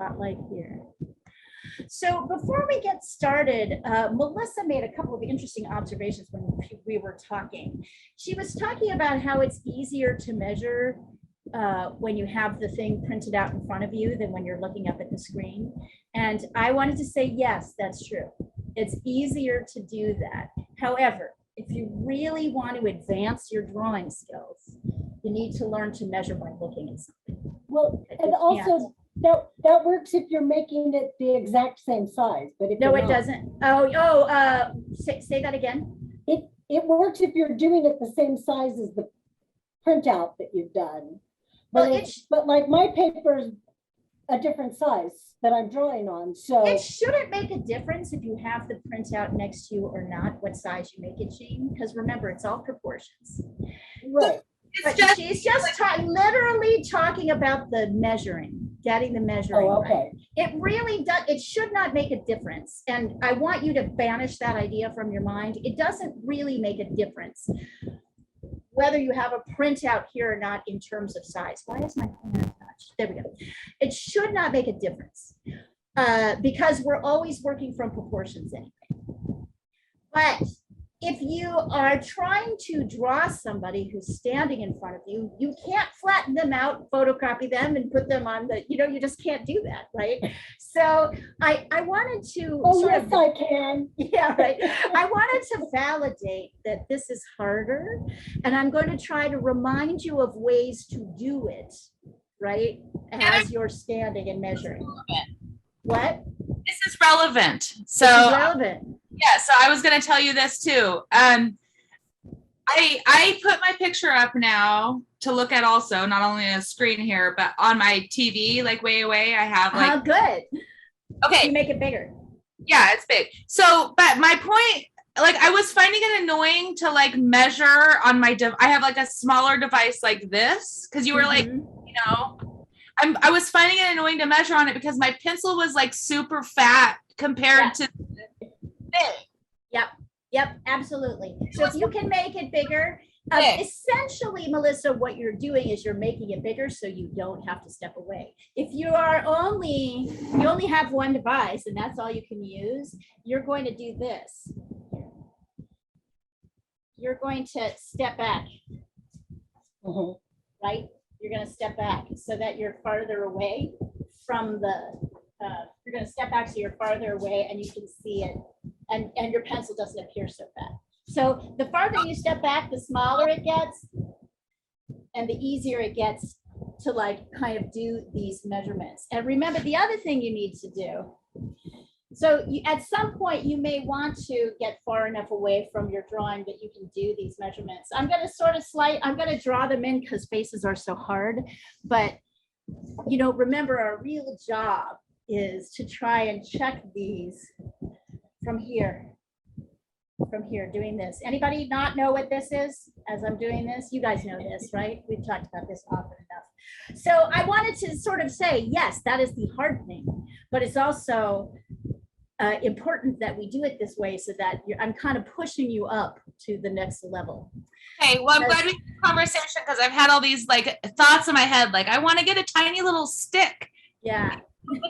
spotlight here. So before we get started, Melissa made a couple of interesting observations when we were talking. She was talking about how it's easier to measure when you have the thing printed out in front of you than when you're looking up at the screen. And I wanted to say, yes, that's true. It's easier to do that. However, if you really want to advance your drawing skills, you need to learn to measure by looking at something. Well, and also that works if you're making it the exact same size, but if No, you're it not, doesn't. Say that again. it works if you're doing it the same size as the printout that you've done. But Well, but like my paper's a different size that I'm drawing on, so it shouldn't make a difference if you have the printout next to you or not, what size you make it, Jean, because remember, it's all proportions. right. But she's just literally talking about the measuring, getting the measuring Oh, okay. right. It really does, it should not make a difference. And I want you to banish that idea from your mind. It doesn't really make a difference whether you have a printout here or not in terms of size. Why is my hand touched? There we go. It should not make a difference because we're always working from proportions anyway. But if you are trying to draw somebody who's standing in front of you, you can't flatten them out, photocopy them and put them on the, you just can't do that, right? So I wanted to I can. Yeah, right. I wanted to validate that this is harder, and I'm going to try to remind you of ways to do it, right? As you're standing and measuring. What? This is relevant. So this is relevant. Yeah, so I was going to tell you this too. I put my picture up now to look at also, not only on a screen here, but on my TV, like way away. I have like. Good. Okay. You make it bigger. Yeah, it's big. So, but my point, like I was finding it annoying to like measure on my, I have like a smaller device like this, because you were like, I was finding it annoying to measure on it because my pencil was like super fat compared to this. Yep, absolutely. So if you can make it bigger, essentially, Melissa, what you're doing is you're making it bigger so you don't have to step away. If you only have one device and that's all you can use, you're going to do this. You're going to step back, right? You're going to step back so that you're farther away from you're going to step back so you're farther away and you can see it, and your pencil doesn't appear so fat. So the farther you step back, the smaller it gets and the easier it gets to like kind of do these measurements. And remember the other thing you need to do. So at some point you may want to get far enough away from your drawing that you can do these measurements. I'm going to I'm going to draw them in because faces are so hard, but remember our real job is to try and check these from here, doing this. Anybody not know what this is as I'm doing this? You guys know this, right? We've talked about this often enough. So I wanted to sort of say, yes, that is the hard thing, but it's also important that we do it this way so that I'm kind of pushing you up to the next level. Okay, well, I'm glad we had a conversation because I've had all these like thoughts in my head, like I want to get a tiny little stick. Yeah,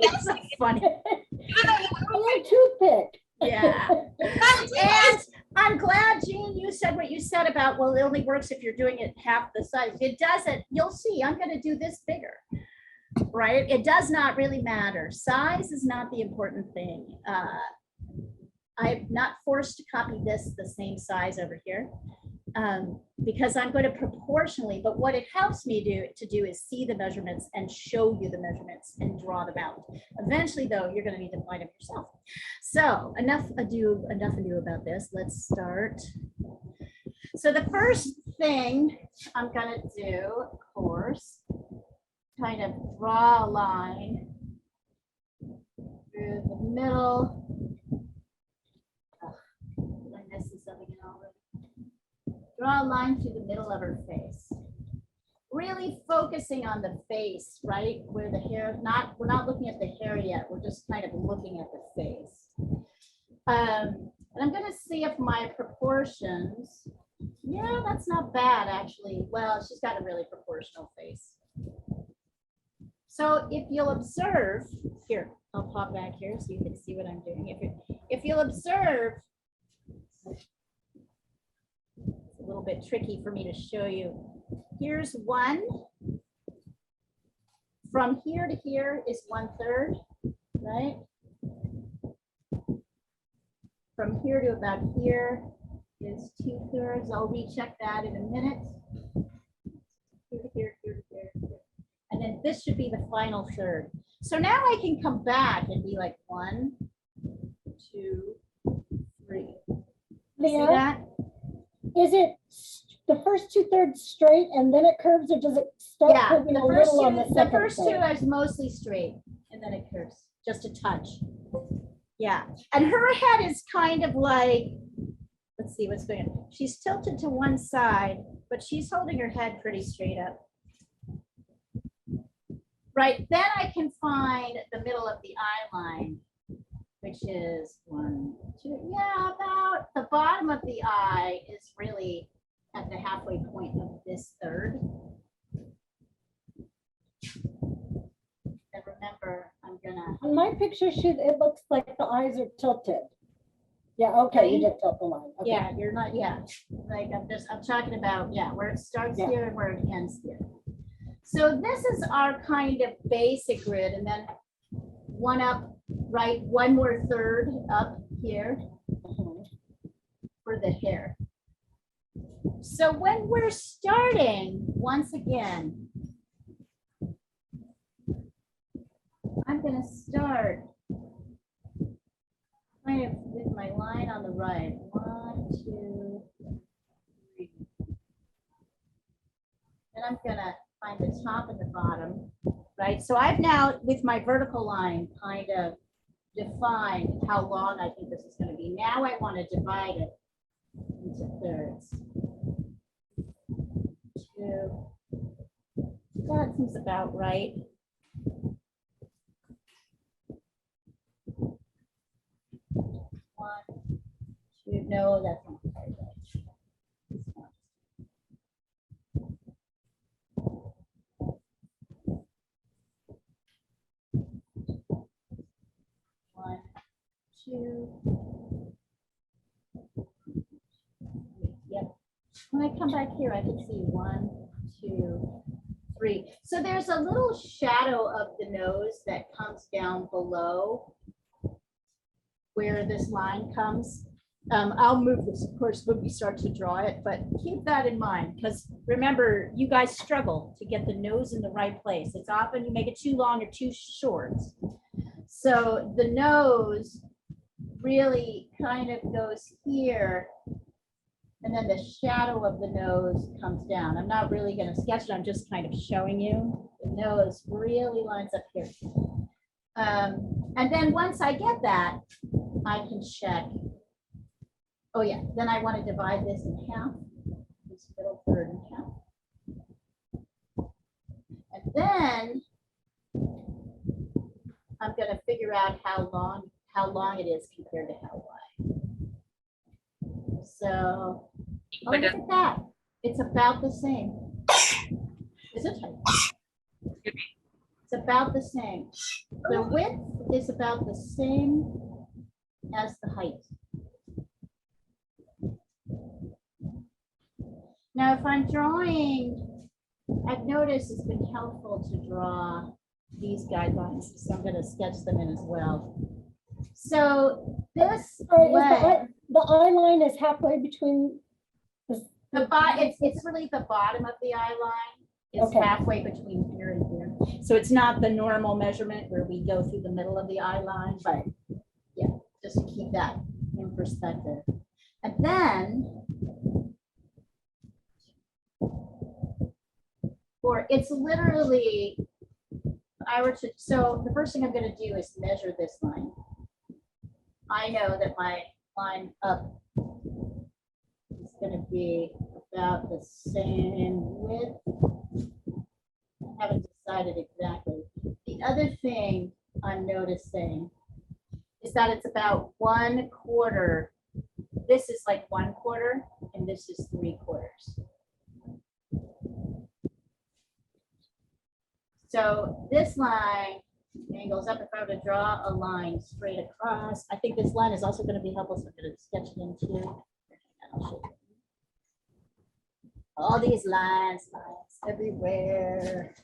that's so funny. A toothpick. Yeah. And I'm glad, Jean, you said what you said about, well, it only works if you're doing it half the size. It doesn't. You'll see, I'm going to do this bigger, right? It does not really matter. Size is not the important thing. I'm not forced to copy this the same size over here because I'm going to proportionally, but what it helps me to do is see the measurements and show you the measurements and draw them out. Eventually, though, you're going to need to find them yourself. So enough ado about this. Let's start. So the first thing I'm going to do, of course, kind of draw a line through the middle. I'm missing something already. Draw a line through the middle of her face. Really focusing on the face, right? Where the hair, we're not looking at the hair yet. We're just kind of looking at the face. And I'm going to see if my proportions, yeah, that's not bad actually. Well, she's got a really proportional face. So if you'll observe, here, I'll pop back here so you can see what I'm doing. If you'll observe, it's a little bit tricky for me to show you. Here's one. From here to here is 1/3, right? From here to about here is 2/3. I'll recheck that in a minute. Here to here, here to here, here. And then this should be the final third. So now I can come back and be like 1, 2, 3. See Leah, that? is it the first 2/3 straight and then it curves, or does it start Yeah, curving the a first little on two, the the second first two third? is mostly straight and then it curves, just a touch. Yeah, and her head is kind of like, let's see what's going on. She's tilted to one side, but she's holding her head pretty straight up. Right, then I can find the middle of the eye line, which is 1, 2, yeah, about the bottom of the eye is really at the halfway point of this third. And remember, I'm gonna, On my picture shoot, it looks like the eyes are tilted. Yeah, okay, you did tilt the line. Okay. yeah, you're not, yeah, like I'm talking about, yeah, where it starts Yeah. here and where it ends here. So this is our kind of basic grid, and then one up, right, one more third up here Mhm. for the hair. So when we're starting, once again, I'm gonna start kind of with my line on the right. 1, 2, 3. And I'm gonna find the top and the bottom, right? So I've now, with my vertical line, kind of defined how long I think this is gonna be. Now I wanna divide it into thirds. 2. That seems about right. 1, 2, no, that's not quite right. It's not. 1, 2. Yep. When I come back here, I can see 1, 2, 3. So there's a little shadow of the nose that comes down below where this line comes. I'll move this, of course, when we start to draw it, but keep that in mind, because remember, you guys struggle to get the nose in the right place. It's often you make it too long or too short. So the nose really kind of goes here, and then the shadow of the nose comes down. I'm not really going to sketch it, I'm just kind of showing you. The nose really lines up here. And then once I get that, I can check. Oh yeah, then I want to divide this in half, this middle third in half. And then I'm going to figure out how long it is compared to how wide. So, oh, look at that. It's about the same. Is it? It's about the same. The width is about the same as the height. Now, if I'm drawing, I've noticed it's been helpful to draw these guidelines, so I'm going to sketch them in as well. So this leg, The eye line is halfway between it's really the bottom of the eye line. It's Okay. halfway between here and here. So it's not the normal measurement where we go through the middle of the eye line, but yeah, just to keep that in perspective. And then or it's literally, so the first thing I'm going to do is measure this line. I know that my line up is going to be about the same width. I haven't decided exactly. The other thing I'm noticing is that it's about 1/4. This is like 1/4 and this is 3/4. So this line angles up. If I were to draw a line straight across, I think this line is also going to be helpful. So I'm going to sketch it in too. And I'll show you. All these lines everywhere.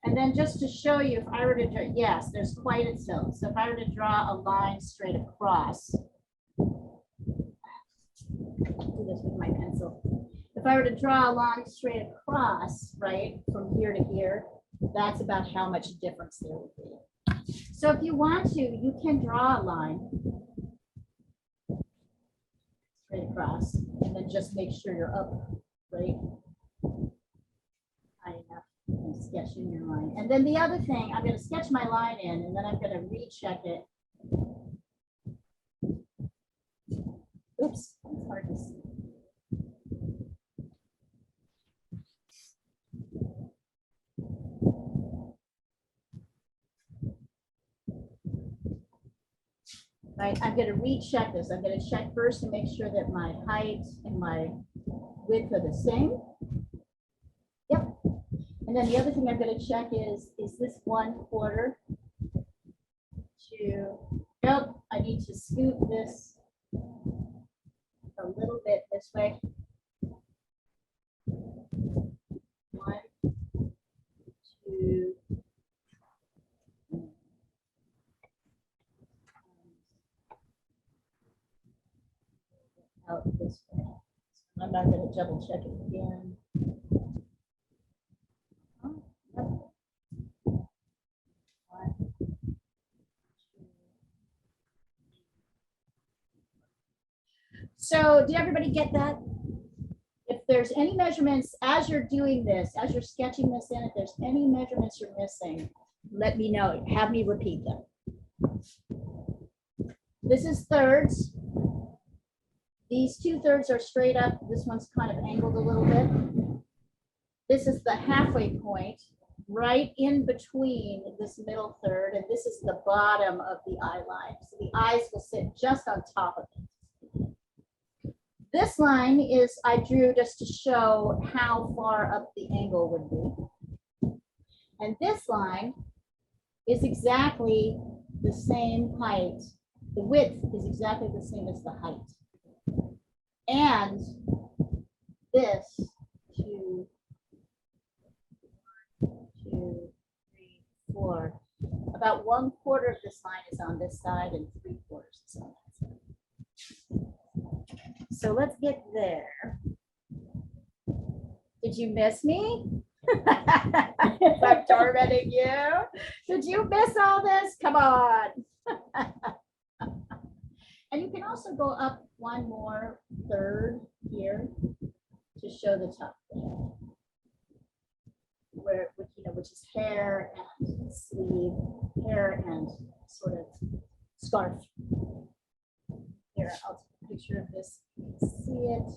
And then just to show you, if I were to draw, yes, there's quite a tilt. So if I were to draw a line straight across, do this with my pencil. If I were to draw a line straight across, right, from here to here, that's about how much difference there would be. So if you want to, you can draw a line straight across, and then just make sure you're up, right? High enough. And sketching your line. And then the other thing, I'm going to sketch my line in, and then I'm going to recheck it. Oops, it's hard to see. Right, I'm going to recheck this. I'm going to check first to make sure that my height and my width are the same. Yep. And then the other thing I'm going to check is this 1/4 to, nope, I need to scoot this a little bit this way. 1, 2, out this way. I'm not going to double check it again. So did everybody get that? If there's any measurements as you're doing this, as you're sketching this in, if there's any measurements you're missing, let me know. Have me repeat them. This is thirds. These 2/3 are straight up. This one's kind of angled a little bit. This is the halfway point, right in between this middle third, and this is the bottom of the eye line. So the eyes will sit just on top of it. This line is, I drew just to show how far up the angle would be. And this line is exactly the same height. The width is exactly the same as the height. And this 2, 2, 3, 4. About 1/4 of this line is on this side and 3/4 is on that side. So let's get there. Did you miss me? I'm tormenting you. Did you miss all this? Come on. And you can also go up one more third here to show the top there, where which is hair and sleeve, hair and sort of scarf. Here, I'll take a picture of this. See it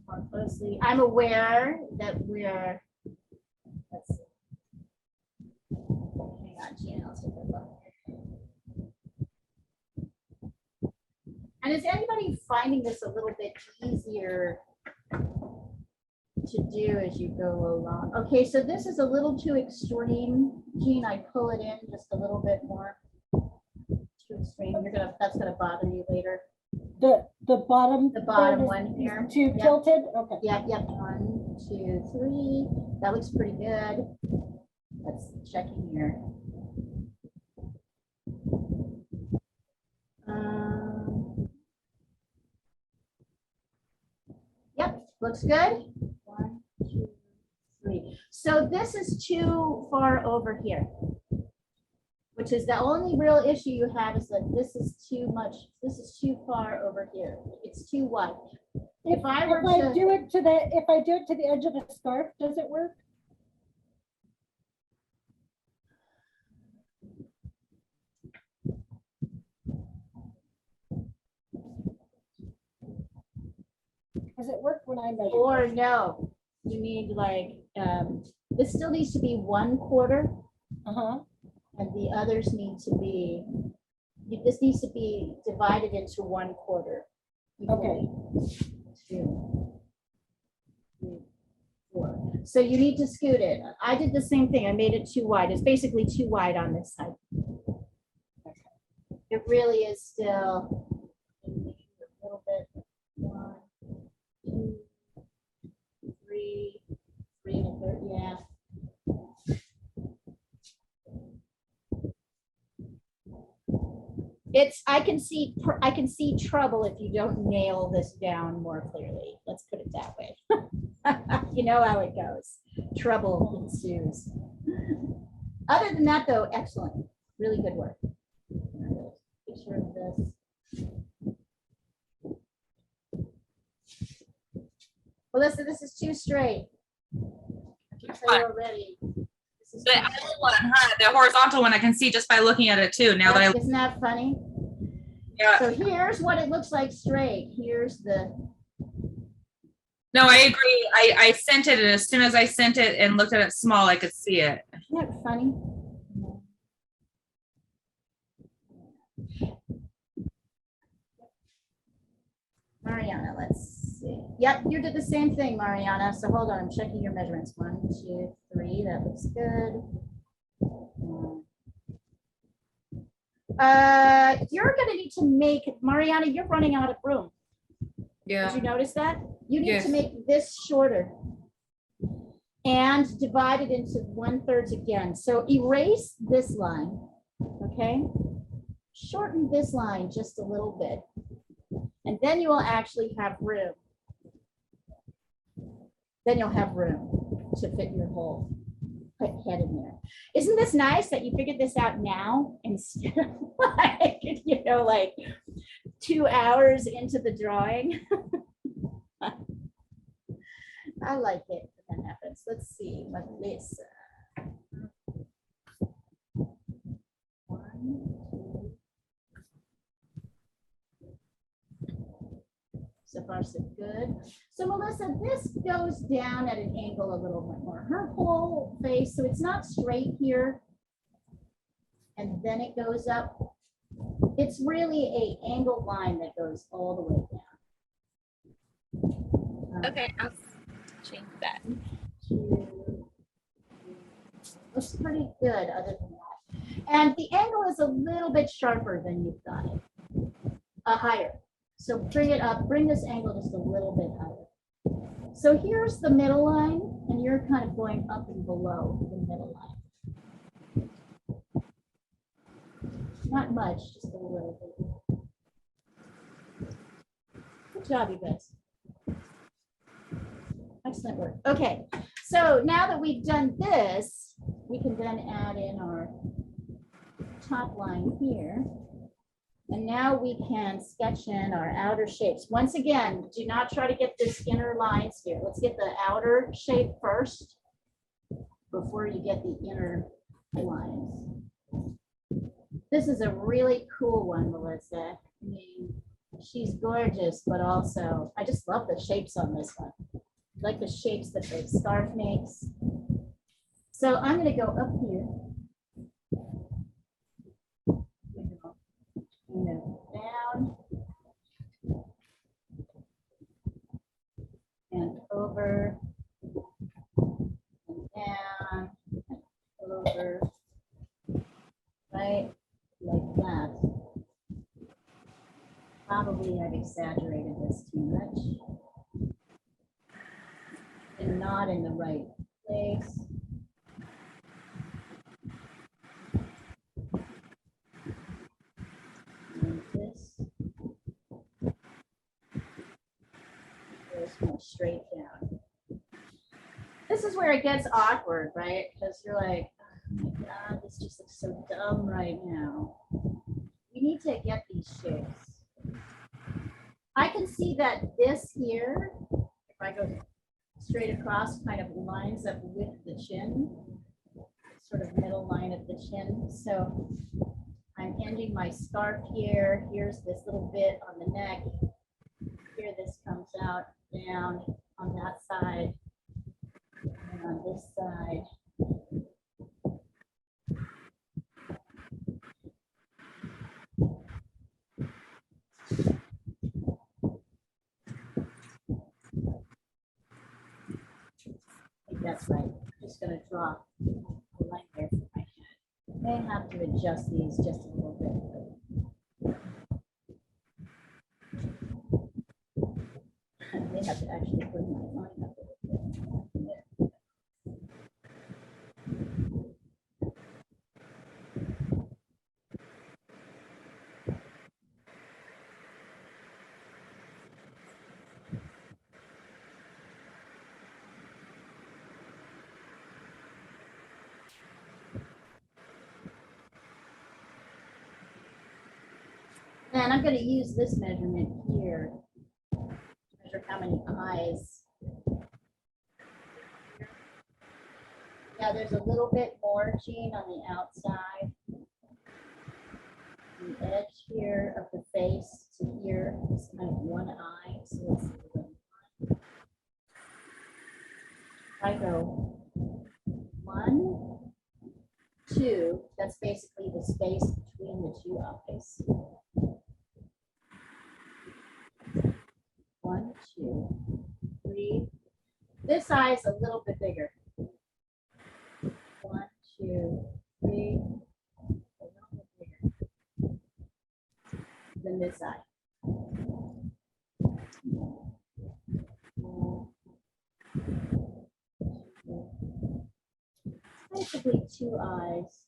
more closely. I'm aware that we're. Let's see. Hang on, Gina. I'll take a look. And is anybody finding this a little bit easier to do as you go along? Okay, so this is a little too extreme. Jean, I pull it in just a little bit more. Too extreme. That's gonna bother you later. The bottom. The bottom third one is here. too Yep. tilted. Okay. Yep. 1, 2, 3. That looks pretty good. Let's check in here. Yep, looks good. 1, 2, 3. So this is too far over here, which is the only real issue you have is that this is too much. This is too far over here. It's too wide. If I do it to the edge of the scarf, does it work? Does it work when I measure? Or no, you need like, this still needs to be 1/4 and the others need to be, this needs to be divided into 1/4. Okay. 3, 4. So you need to scoot it. I did the same thing. I made it too wide. It's basically too wide on this side. It really is still a little bit. 1, 2, 3, 3 1/3. Yeah. I can see trouble if you don't nail this down more clearly. Let's put it that way. You know how it goes. Trouble ensues. Other than that, though, excellent. Really good work. Picture of this. Melissa, this is too straight. I can tell you already. The other one, huh? The horizontal one, I can see just by looking at it too. Now that I Isn't that funny? yeah. So here's what it looks like straight. Here's the. No, I agree. I sent it, and as soon as I sent it and looked at it small, I could see it. Isn't that funny? Mariana, let's see. Yep, you did the same thing, Mariana. So hold on, I'm checking your measurements. 1, 2, 3. That looks good. You're gonna need to make, Mariana, you're running out of room. Did you notice that? You need to make this shorter and divide it into 1/3 again. So erase this line, okay? Shorten this line just a little bit. And then you will actually have room. Then you'll have room to fit your whole head in there. Isn't this nice that you figured this out now instead of like, you know, like 2 hours into the drawing? I like it when that happens. Let's see what this. 1, 2. So far, so good. So Melissa, this goes down at an angle a little bit more. Her whole face, so it's not straight here. And then it goes up. It's really a angled line that goes all the way down. Okay, I'll change that. Looks pretty good other than that. And the angle is a little bit sharper than you've got it. Higher. So bring it up, bring this angle just a little bit higher. So here's the middle line, and you're kind of going up and below the middle line. Not much, just a little bit. Good job, you guys. Excellent work. Okay, so now that we've done this, we can then add in our top line here. And now we can sketch in our outer shapes. Once again, do not try to get this inner lines here. Let's get the outer shape first before you get the inner lines. This is a really cool one, Melissa. I mean, she's gorgeous, but also, I just love the shapes on this one. I like the shapes that the scarf makes. So I'm gonna go up here. Down and over and down and over, right, like that. Probably I've exaggerated this too much and not in the right place. More straight down. This is where it gets awkward, right? Because you're like, oh my God, this just looks so dumb right now. We need to get these shapes. I can see that this here, if I go straight across, kind of lines up with the chin, sort of middle line of the chin. So I'm ending my scarf here. Here's this little bit on the neck. Here, this comes out down on that side and on this side. That's right. Just gonna draw a line there for my head. May have to adjust these just a little bit. I may have to actually bring my line up a little bit. And I'm going to use this measurement here to measure how many eyes. Yeah, there's a little bit more, Jean, on the outside. The edge here of the face to here is kind of one eye. So let's see. I go 1, 2. That's basically the space between the two eyes. 1, 2, 3. This eye is a little bit bigger. 1, 2, 3. A little bit bigger than this eye. Basically 2 eyes.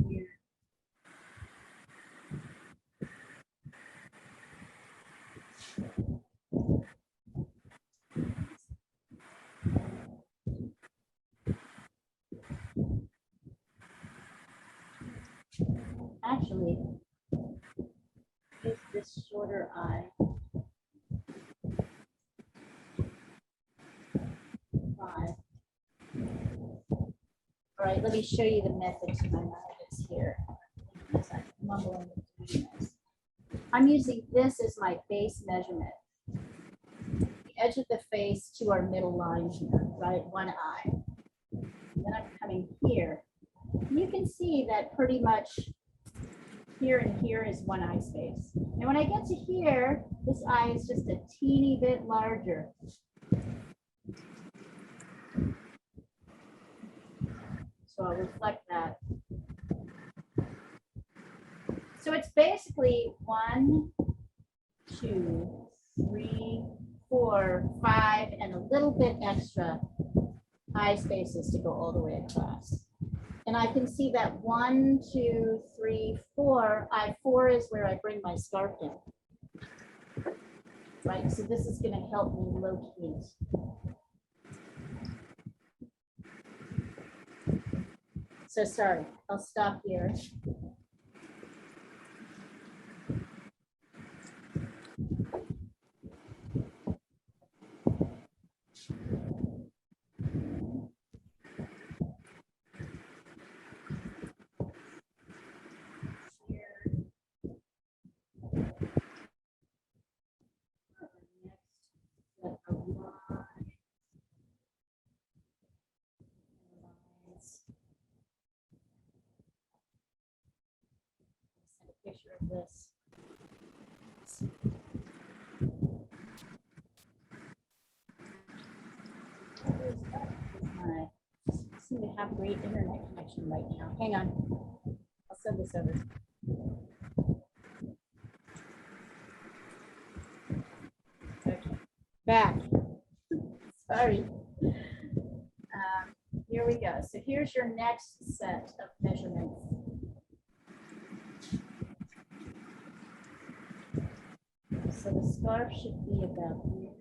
Here. Actually, is this shorter eye 5? All right, let me show you the method to my methods here. As I'm mumbling and doing this. I'm using this as my base measurement. The edge of the face to our middle line here, right? 1 eye. Then I'm coming here. You can see that pretty much here and here is 1 eye space. And when I get to here, this eye is just a teeny bit larger. So I'll reflect that. So it's basically 1, 2, 3, 4, 5, and a little bit extra eye spaces to go all the way across. And I can see that 1, 2, 3, 4. Eye 4 is where I bring my scarf in. Right, so this is going to help me locate. So sorry, I'll stop here. Picture of this. I seem to have great internet connection right now. Hang on. I'll send this over. Okay. Back. Sorry. Here we go. So here's your next set of measurements. So the scarf should be about here.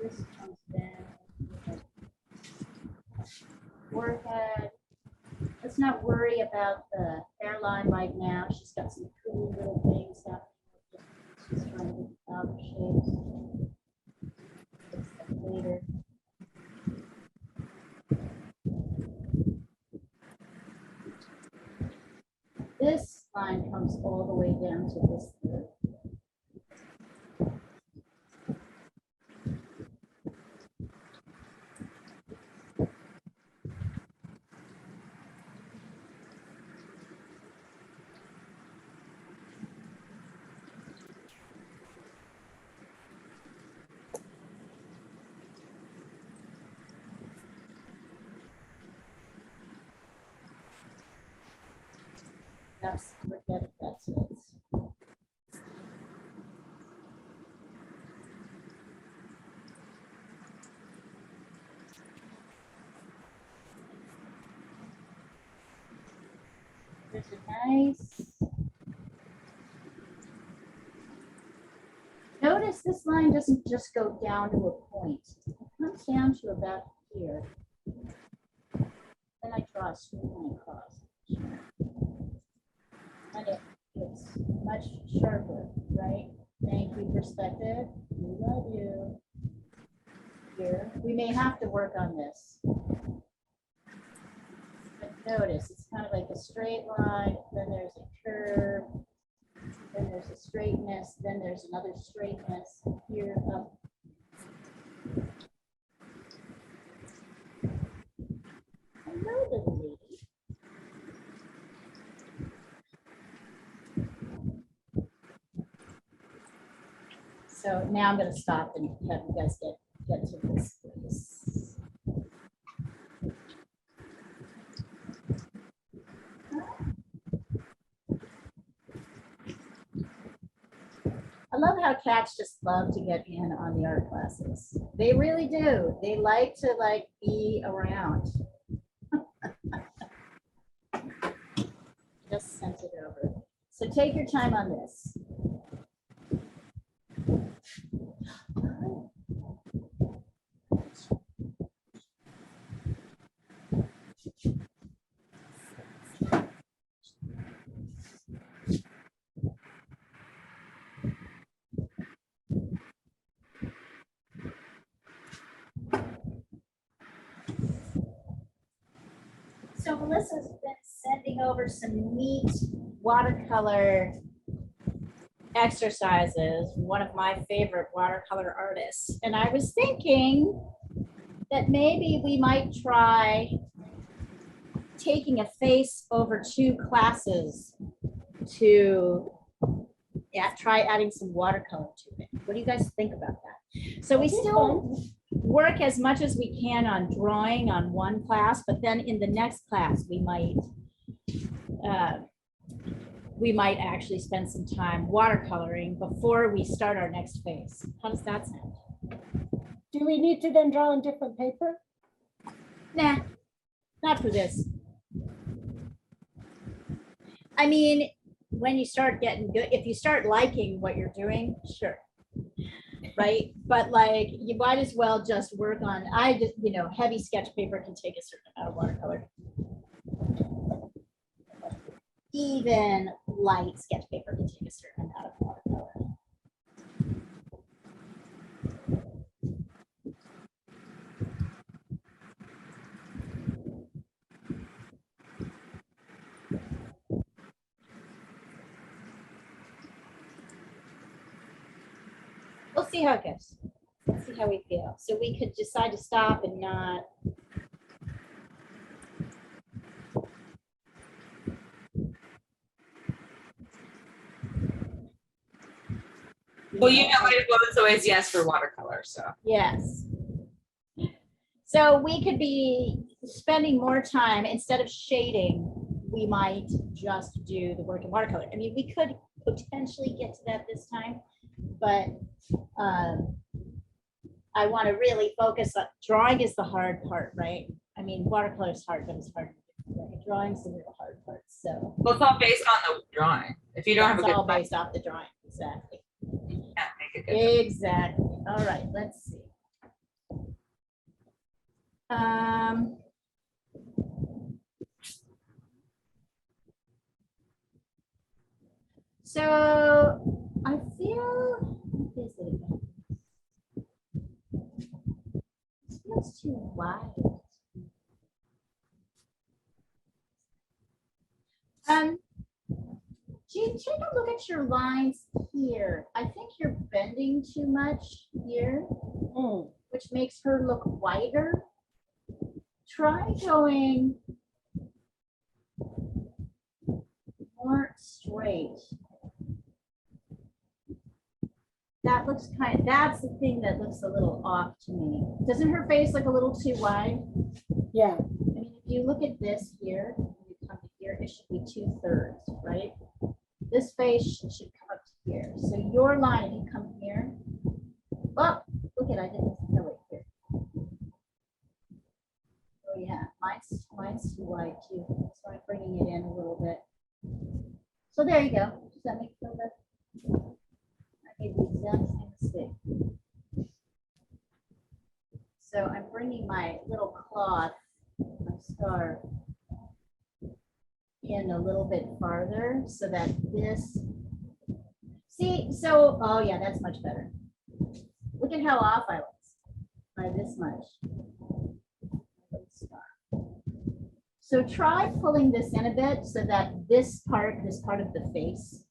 This comes down. Forehead. Let's not worry about the hairline right now. She's got some cool little things happening. She's trying to get out of shape. Later. This line comes all the way down to this third. That's, forget it, that's it. There's a nice. Notice this line doesn't just go down to a point. It comes down to about here. Then I draw a straight line across. And it's much sharper, right? Thank you, perspective. We love you. Here, we may have to work on this. But notice, it's kind of like a straight line, then there's a curve, then there's a straightness, then there's another straightness here up. Hello, little lady. So now I'm going to stop and have you guys get to this. I love how cats just love to get in on the art classes. They really do. They like to be around. Just sent it over. So take your time on this. So Melissa's been sending over some neat watercolor exercises, one of my favorite watercolor artists. And I was thinking that maybe we might try taking a face over 2 classes to try adding some watercolor to it. What do you guys think about that? So we still work as much as we can on drawing on one class, but then in the next class, we might actually spend some time watercoloring before we start our next phase. How does that sound? Do we need to then draw on different paper? Nah, not for this. I mean, when you start getting good, if you start liking what you're doing, sure. Right? But you might as well just work on, heavy sketch paper can take a certain amount of watercolor. Even light sketch paper can take a certain amount of watercolor. We'll see how it goes. Let's see how we feel. So we could decide to stop and not. Well, well, it's always yes for watercolor, so. Yes. So we could be spending more time, instead of shading, we might just do the work in watercolor. I mean, we could potentially get to that this time, but I want to really focus on drawing is the hard part, right? I mean, watercolor is hard, but it's hard. Drawing's the real hard part. So well, it's all based on the drawing. If you don't have a good, all based off the drawing, exactly. Yeah, make it good. Exactly. All right, let's see. So I feel, what is it again? This feels too wide. Jean, take a look at your lines here. I think you're bending too much here, which makes her look wider. Try going more straight. That looks that's the thing that looks a little off to me. Doesn't her face look a little too wide? Yeah. I mean, if you look at this here, you come to here, face should be 2/3, right? This face should come up to here. So your line, if you come here, oh, look at, I didn't, no, wait, here. Oh yeah, mine's too wide too, so I'm bringing it in a little bit. So there you go. Does that make you feel better? I made the exact same mistake. So I'm bringing my little cloth, my scarf, in a little bit farther so that this, see, so, oh yeah, that's much better. Look at how off I was by this much. So try pulling this in a bit so that this part of the face,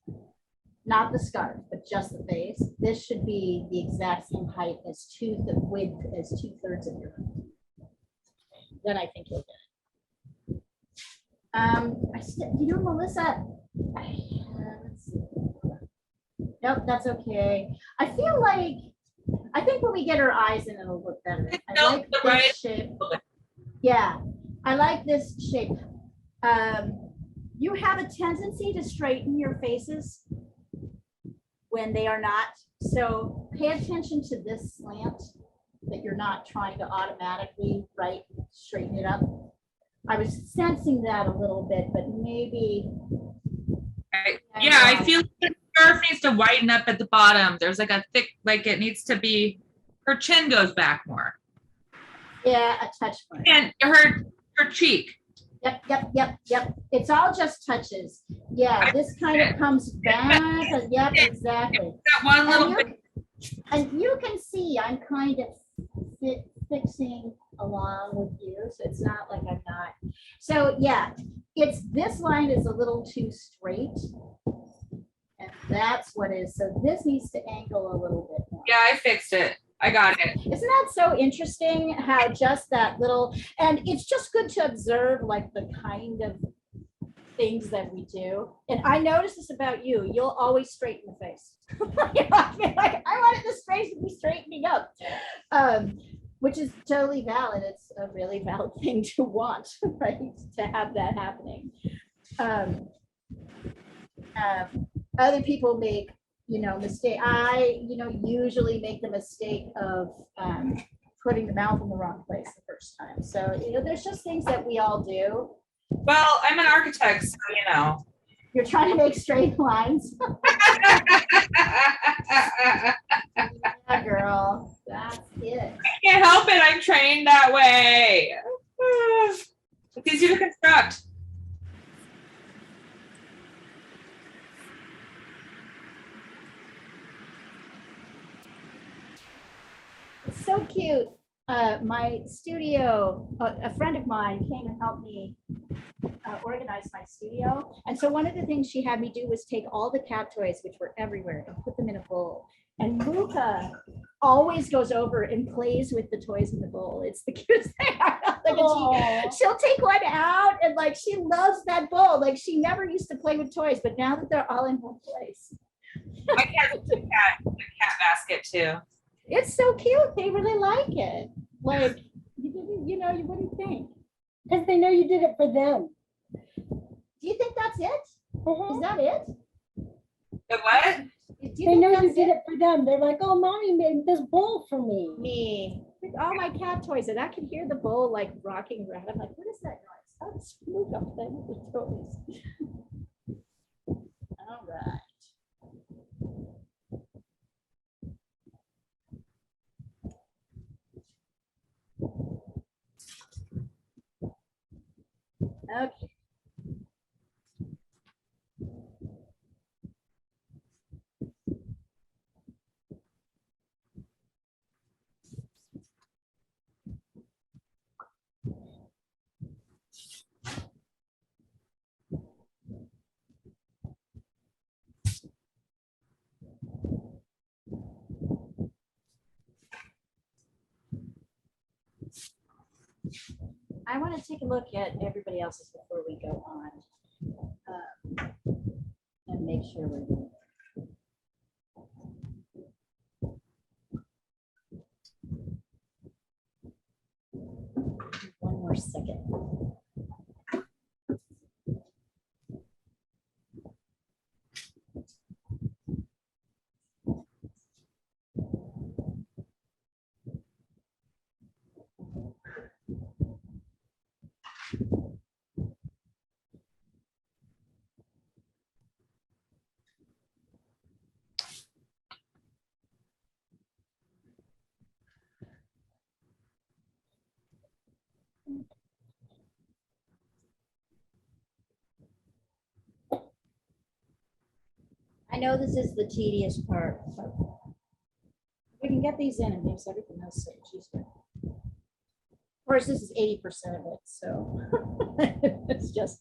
not the scarf, but just the face, this should be the exact same height as the width as 2/3 of your head. Then I think you'll get it. You know, Melissa, let's see. Nope, that's okay. I feel like, I think when we get our eyes in, it'll look better. I like this shape. Yeah, I like this shape. You have a tendency to straighten your faces when they are not. So pay attention to this slant, that you're not trying to automatically, right, straighten it up. I was sensing that a little bit, but maybe. Yeah, I feel like the scarf needs to widen up at the bottom. There's like a thick, like it needs to be, her chin goes back more. Yeah, a touch more. And her cheek. Yep. It's all just touches. Yeah, this kind of comes back. Yep, exactly. That one little bit. And you can see I'm kind of fixing along with you, so it's not like I'm not. So yeah, it's this line is a little too straight, and that's what is. So this needs to angle a little bit more. Yeah, I fixed it. I got it. Isn't that so interesting how just that little, and it's just good to observe like the kind of things that we do. And I notice this about you, you'll always straighten the face. Like, I wanted this face to be straightening up, which is totally valid. It's a really valid thing to want, right? To have that happening. Other people make, mistake. I, usually make the mistake of putting the mouth in the wrong place the first time. So, there's just things that we all do. Well, I'm an architect, so You're trying to make straight lines. Yeah, girl, that's it. I can't help it. I'm trained that way. It's easy to construct. It's so cute. My studio, a friend of mine came and helped me organize my studio. And so one of the things she had me do was take all the cat toys, which were everywhere, and put them in a bowl. And Luca always goes over and plays with the toys in the bowl. It's the cutest thing. She'll take one out and like she loves that bowl. Like she never used to play with toys, but now that they're all in one place. My cat has a cat basket too. It's so cute. They really like it. Like you didn't, you wouldn't think. Because they know you did it for them. Do you think that's it? Is that it? The what? They know you did it for them. They're like, oh, mommy made this bowl for me. Me. With all my cat toys, and I can hear the bowl like rocking around. I'm like, what is that noise? Oh, it's Luca playing with the toys. All right. Okay. I want to take a look at everybody else's before we go on and make sure we're good. One more second. know this is the tedious part, but we can get these in and makes everything else so much easier. Of course, this is 80% of it, so it's just.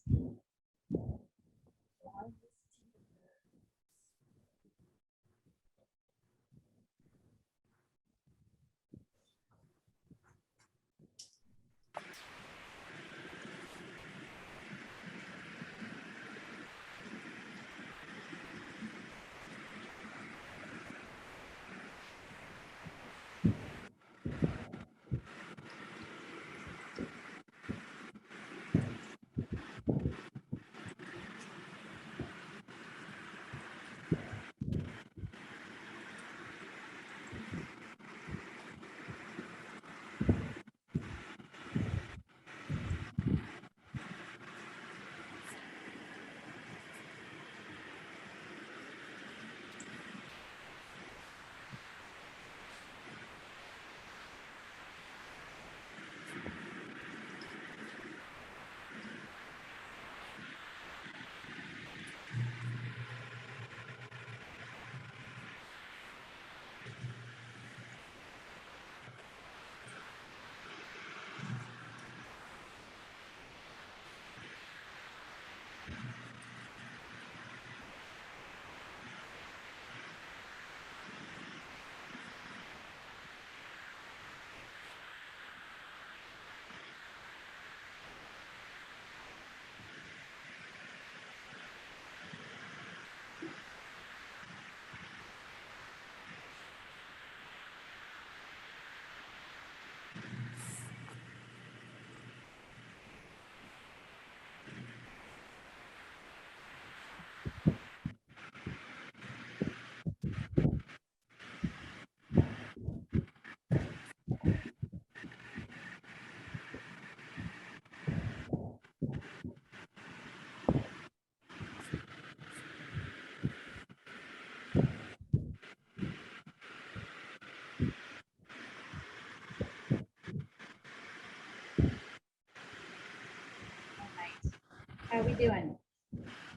How are we doing?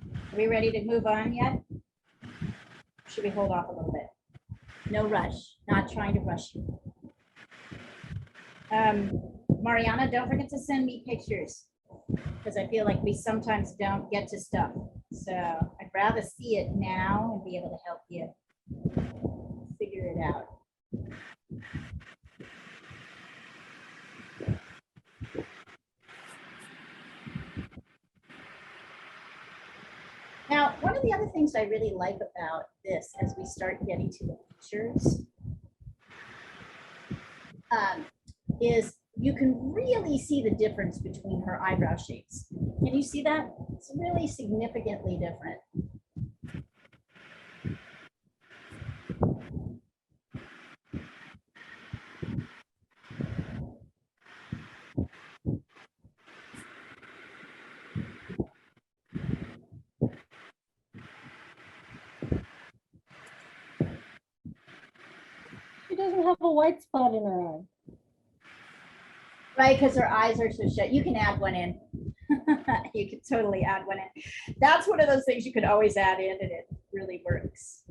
Are we ready to move on yet? Should we hold off a little bit? No rush, not trying to rush you. Mariana, don't forget to send me pictures because I feel like we sometimes don't get to stuff. So I'd rather see it now and be able to help you figure it out. Now, one of the other things I really like about this as we start getting to the features is you can really see the difference between her eyebrow shapes. Can you see that? It's really significantly different. She doesn't have a white spot in her eye. Right, because her eyes are so shut. You can add one in. You can totally add one in. That's one of those things you could always add in and it really works.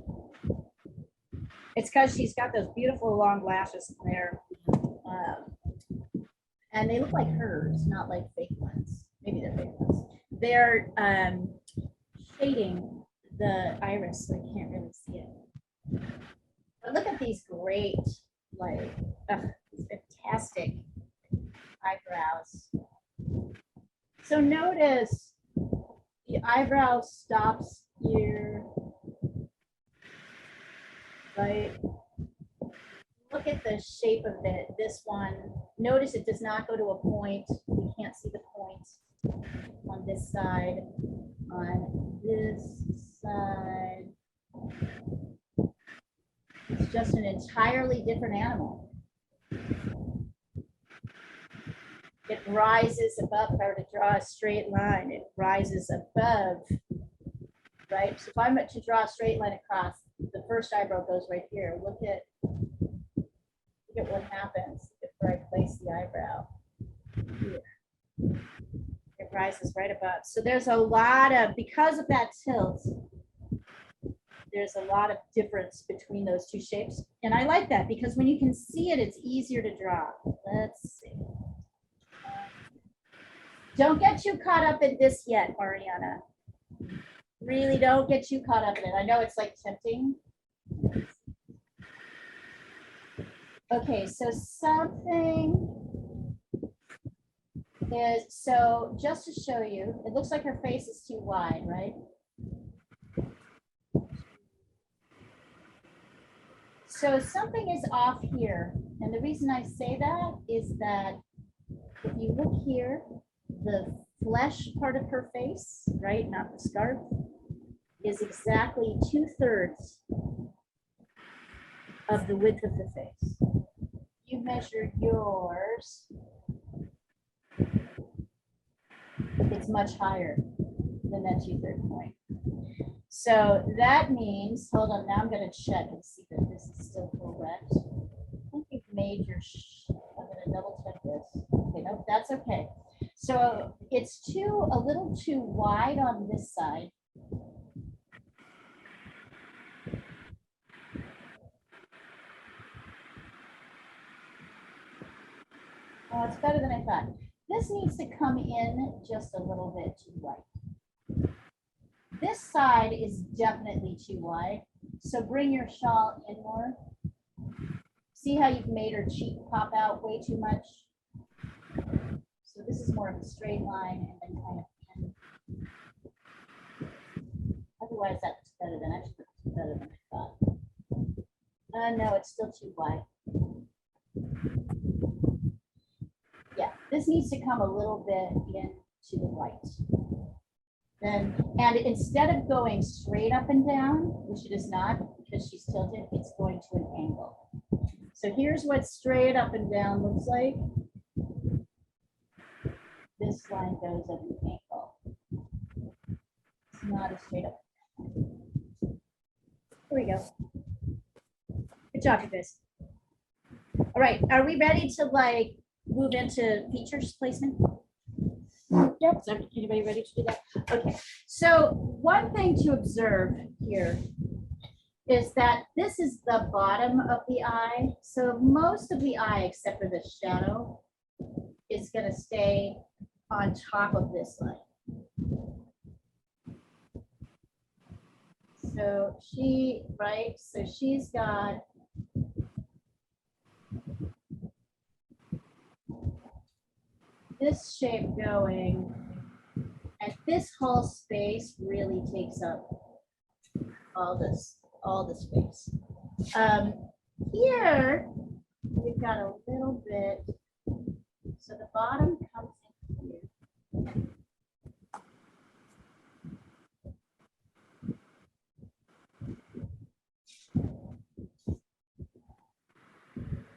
It's because she's got those beautiful long lashes there. And they look like hers, not like fake ones. Maybe they're fake ones. They're shading the iris, so I can't really see it. But look at these great, like, fantastic eyebrows. So notice the eyebrow stops here, right? Look at the shape of it. This one, notice it does not go to a point. We can't see the point on this side. On this side, it's just an entirely different animal. It rises above. If I were to draw a straight line, it rises above, right? So if I'm to draw a straight line across, the first eyebrow goes right here. Look at what happens if I place the eyebrow here. It rises right above. So there's a lot of, because of that tilt, there's a lot of difference between those two shapes. And I like that because when you can see it, it's easier to draw. Let's see. Don't get too caught up in this yet, Mariana. Really don't get too caught up in it. I know it's like tempting. Okay, so something is, so just to show you, it looks like her face is too wide, right? So something is off here. And the reason I say that is that if you look here, the flesh part of her face, right, not the scarf, is exactly 2/3 of the width of the face. You measure yours, it's much higher than that 2/3 point. So that means, hold on, now I'm going to check and see that this is still correct. I think you've made your, I'm going to double check this. Okay, no, that's okay. So it's a little too wide on this side. Oh, it's better than I thought. This needs to come in just a little bit too wide. This side is definitely too wide. So bring your shawl in more. See how you've made her cheek pop out way too much? So this is more of a straight line and then kind of in. Otherwise, that's better than I thought. No, it's still too wide. Yeah, this needs to come a little bit in to the right. Then, and instead of going straight up and down, which it is not because she's tilted, it's going to an angle. So here's what straight up and down looks like. This line goes at an angle. It's not a straight up. Here we go. Good job, you guys. All right, are we ready to like move into features placement? Yep. Is anybody ready to do that? Okay. So one thing to observe here is that this is the bottom of the eye. So most of the eye, except for the shadow, is going to stay on top of this line. So so she's got this shape going, and this whole space really takes up all the space. Here, we've got a little bit, so the bottom comes in here.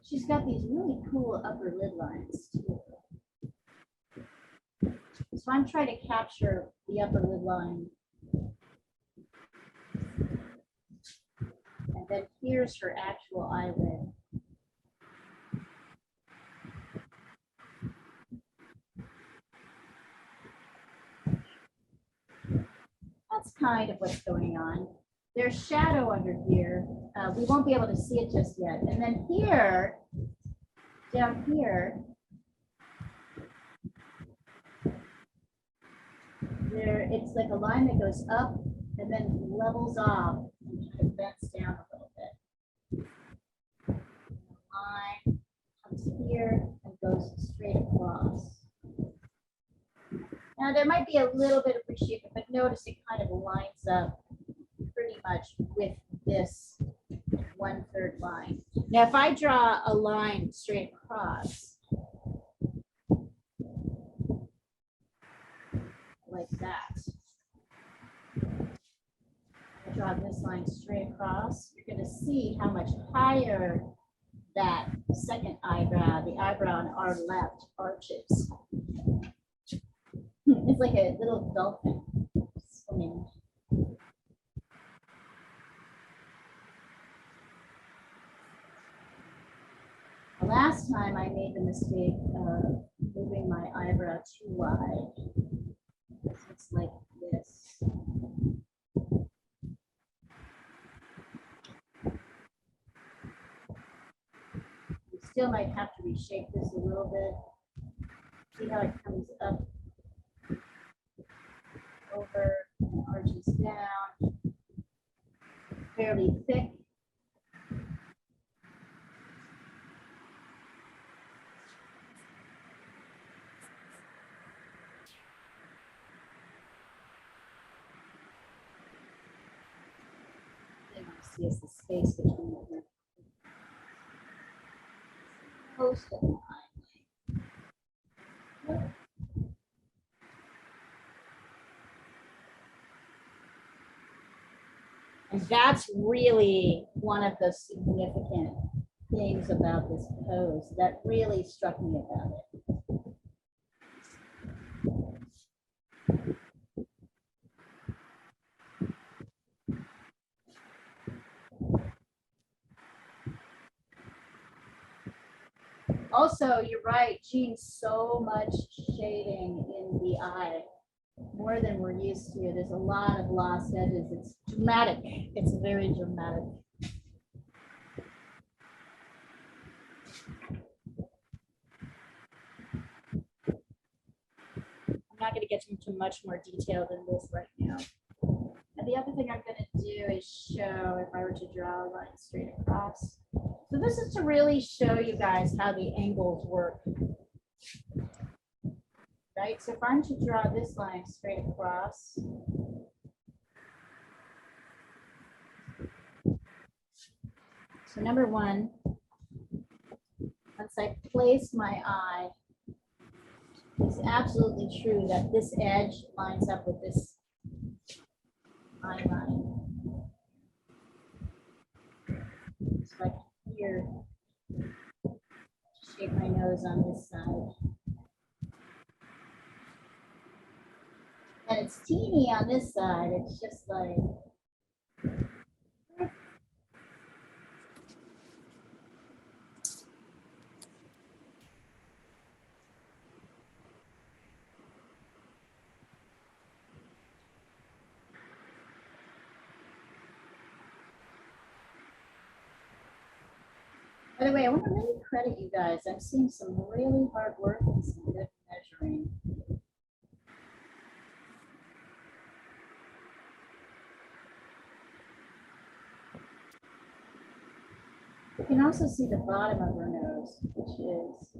She's got these really cool upper lid lines too. So I'm trying to capture the upper lid line. And then here's her actual eyelid. That's kind of what's going on. There's shadow under here. We won't be able to see it just yet. And then here, down here, it's like a line that goes up and then levels off and kind of bends down a little bit. The line comes here and goes straight across. Now there might be a little bit of reshaping, but notice it kind of lines up pretty much with this 1/3 line. Now if I draw a line straight across, like that. I draw this line straight across. You're going to see how much higher that second eyebrow, the eyebrow on our left, arches. It's like a little dolphin swimming. Last time I made the mistake of moving my eyebrow too wide. It's like this. still might have to reshape this a little bit. See how it comes up, over, and arches down, fairly thick. Then you see is the space between the post of the eye. And that's really one of the significant things about this pose that really struck me about it. Also, you're right, Jean, so much shading in the eye, more than we're used to. There's a lot of lost edges. It's dramatic. It's very dramatic. I'm not going to get into much more detail than this right now. And the other thing I'm going to do is show, if I were to draw a line straight across. So this is to really show you guys how the angles work. Right, so if I'm to draw this line straight across, so number one, once I place my eye, it's absolutely true that this edge lines up with this eye line. So I can here shape my nose on this side. And it's teeny on this side. It's just like, by the way, I want to really credit you guys. I'm seeing some really hard work and some good measuring. You can also see the bottom of her nose, which is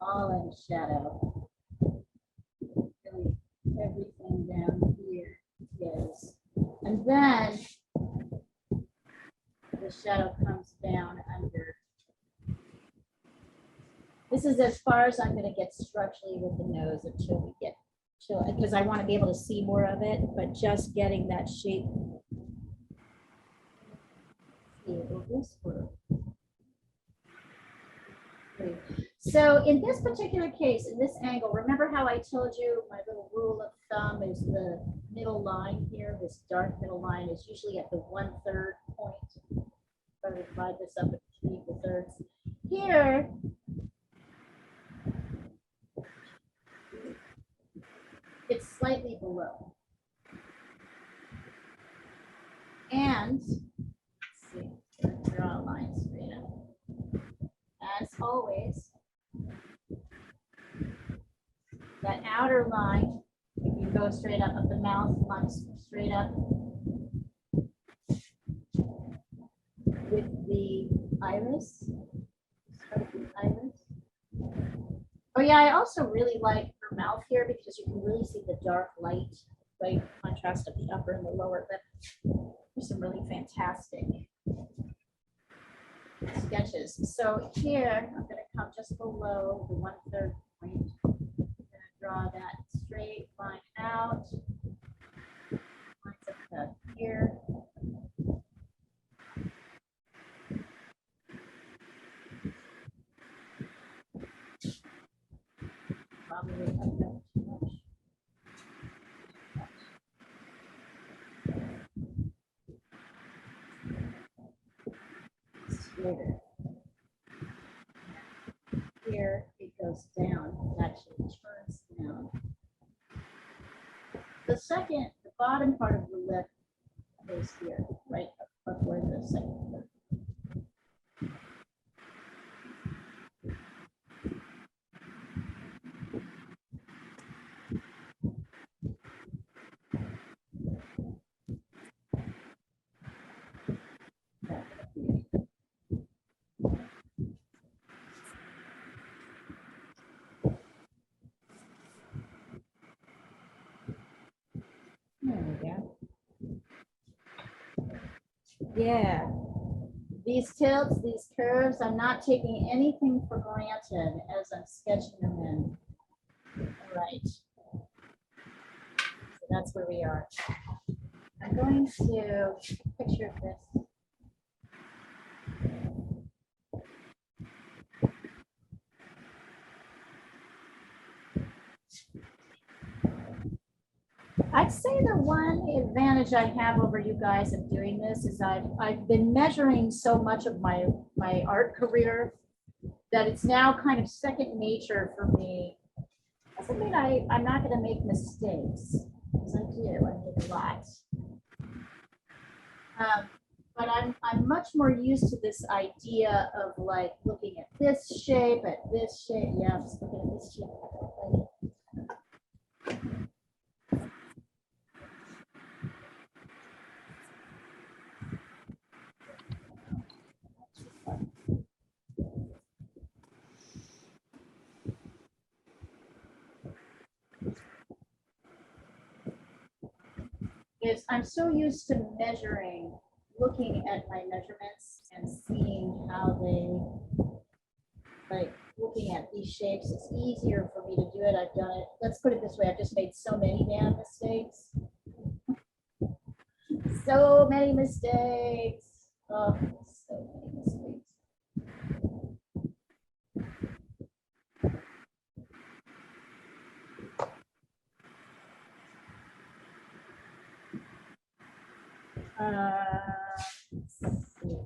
all in shadow. Really, everything down here is. And then the shadow comes down under. This is as far as I'm going to get structurally with the nose until we get to, because I want to be able to see more of it, but just getting that shape. So in this particular case, in this angle, remember how I told you my little rule of thumb is the middle line here, this dark middle line is usually at the 1/3 point. If I divide this up into 3 1/3. Here, it's slightly below. And let's see, draw a line straight up. As always, that outer line, if you go straight up of the mouth, lines straight up with the iris. Start with the iris. Oh yeah, I also really like her mouth here because you can really see the dark light, right? Contrast of the upper and the lower lip. There's some really fantastic sketches. So here, I'm going to come just below the 1/3 point. I'm going to draw that straight line out. Lines up here. Probably up that too much. Straighter. Here it goes down, it actually turns down. The second, the bottom part of the lip is here, right up where the second lip. Yeah. These tilts, these curves, I'm not taking anything for granted as I'm sketching them in. All right. So that's where we are. I'm going to picture this. I'd say the one advantage I have over you guys of doing this is I've been measuring so much of my art career that it's now kind of second nature for me. Doesn't mean I'm not going to make mistakes, because I do. I make a lot. But I'm much more used to this idea of like looking at this shape, Yeah, I'm just looking at this shape. Is I'm so used to measuring, looking at my measurements and seeing how they, like looking at these shapes, it's easier for me to do it. I've done it. Let's put it this way. I've just made so many damn mistakes. So many mistakes. Oh, so many mistakes. Let's see.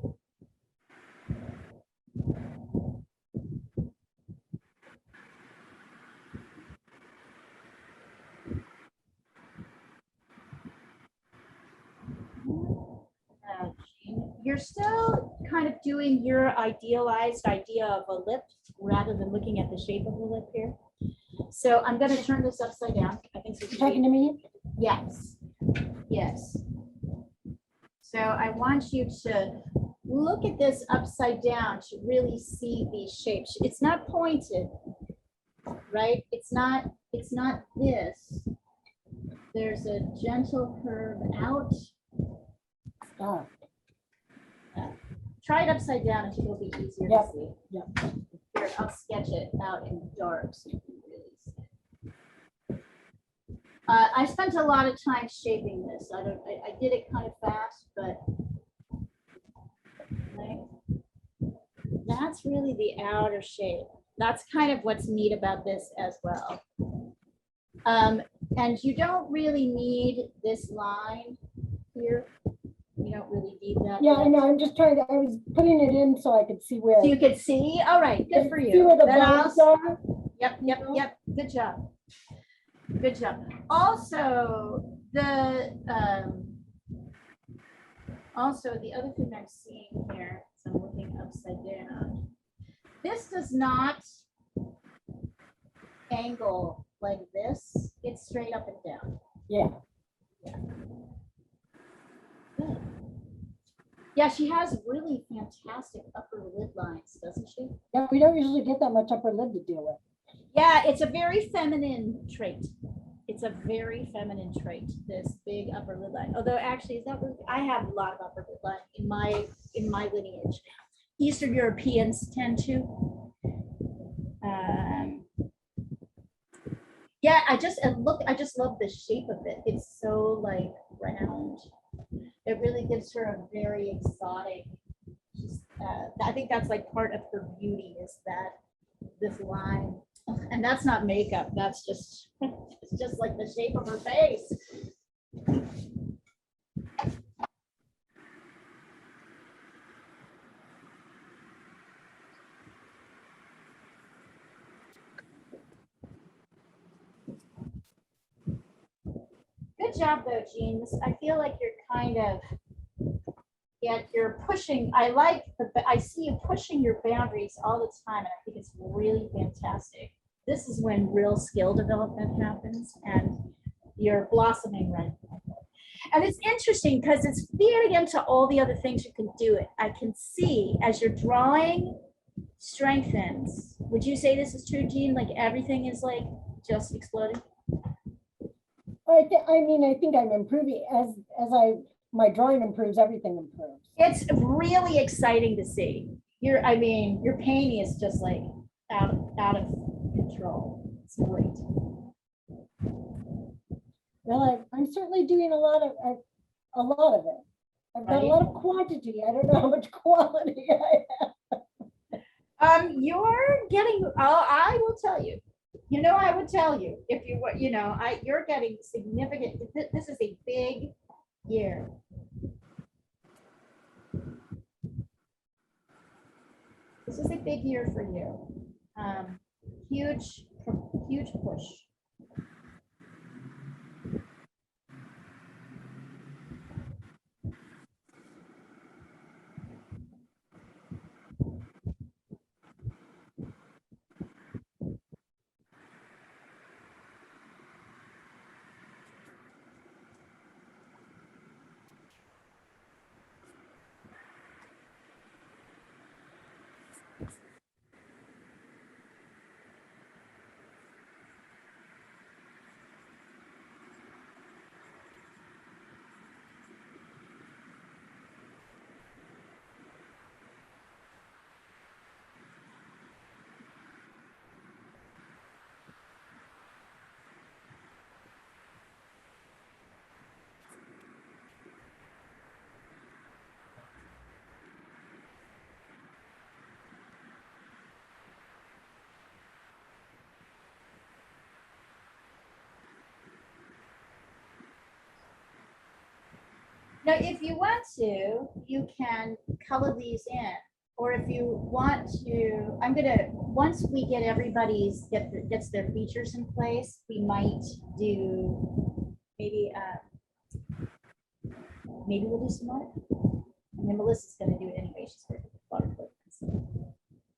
You're still kind of doing your idealized idea of a lip rather than looking at the shape of the lip here. So I'm going to turn this upside down. I think so. You talking to me? Yes. Yes. So I want you to look at this upside down to really see these shapes. It's not pointed, right? It's not this. There's a gentle curve out. Oh, Try it upside down. I think it'll be easier Yep. to see. Yep. Here, I'll sketch it out in dark so you can really see it. I spent a lot of time shaping this. I did it kind of fast, but right? That's really the outer shape. That's kind of what's neat about this as well. And you don't really need this line here. You don't really need that. yeah, I yet. know. I'm just trying to, I was putting it in so I could see where. So you could see. All right, good for you. See where the Then I'll- buttons are? Yep. Good job. Good job. Also, the other thing I'm seeing here, so I'm looking upside down. This does not angle like this. It's straight up and down. Yeah. Good. Yeah, she has really fantastic upper lid lines, doesn't she? Yeah, we don't usually get that much upper lid to deal with. Yeah, it's a very feminine trait. It's a very feminine trait, this big upper lid line. Although actually, is that really, I have a lot of upper lid line in my lineage. Eastern Europeans tend to. Yeah, I just love the shape of it. It's so like round. It really gives her a very exotic. I think that's like part of her beauty is that this line, and that's not makeup. That's just it's just like the shape of her face. Good job though, Jean. I feel like you're kind of, yeah, you're pushing. I see you pushing your boundaries all the time, and I think it's really fantastic. This is when real skill development happens, and you're blossoming right now. And it's interesting because it's feeding into all the other things you can do it. I can see as your drawing strengthens. Would you say this is true, Jean? Like everything is like just exploding? I mean, I think I'm improving as I my drawing improves, everything improves. It's really exciting to see. I mean, your painting is just like out of control. It's great. Well, I'm certainly doing a lot of it. I've got a lot of quantity. I don't know how much quality I have. You're getting, I will tell you, I would tell you if you were, you're getting significant, this is a big year. This is a big year for you. Huge push. Now, if you want to, you can color these in, or if you want to, once we get gets their features in place, we might do maybe we'll do some more. And then Melissa's going to do it anyway. She's very watercolor.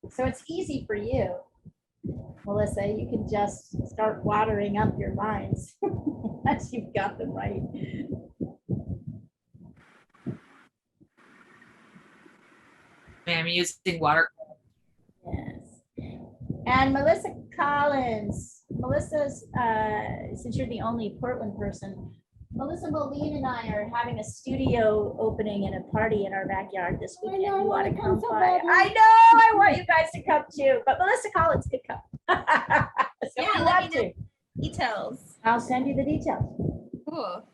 So it's easy for you, Melissa. You can just start watering up your lines once you've got them right. I'm using water. Yes. And Melissa Collins, since you're the only Portland person, Melissa Moline and I are having a studio opening and a party in our backyard this weekend. I You want to come so by? badly. I know, I want you guys to come too, but Melissa Collins could come. So Yeah, if you let want me to, Details. I'll send you the details. Cool.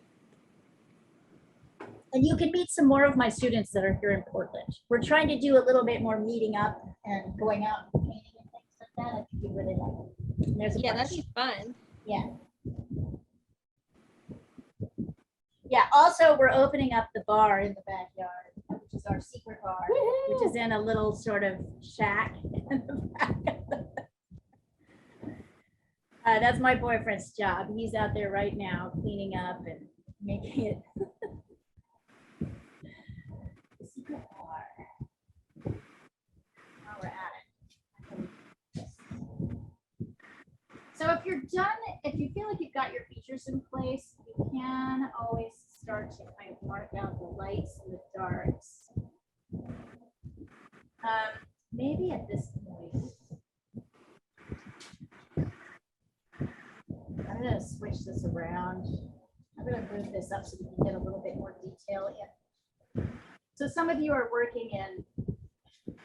And you can meet some more of my students that are here in Portland. We're trying to do a little bit more meeting up and going out and painting and things like that. I think you really like it. And there's a Yeah, bunch. that'd be fun. Yeah. Yeah, also we're opening up the bar in the backyard, which is our secret bar, which is in a little sort of shack in the back. That's my boyfriend's job. He's out there right now cleaning up and making it. The secret bar. While we're at it. So if you're done, if you feel like you've got your features in place, you can always start to kind of mark out the lights and the darks. Maybe at this point, I'm going to switch this around. I'm going to move this up so we can get a little bit more detail in. So some of you are working in,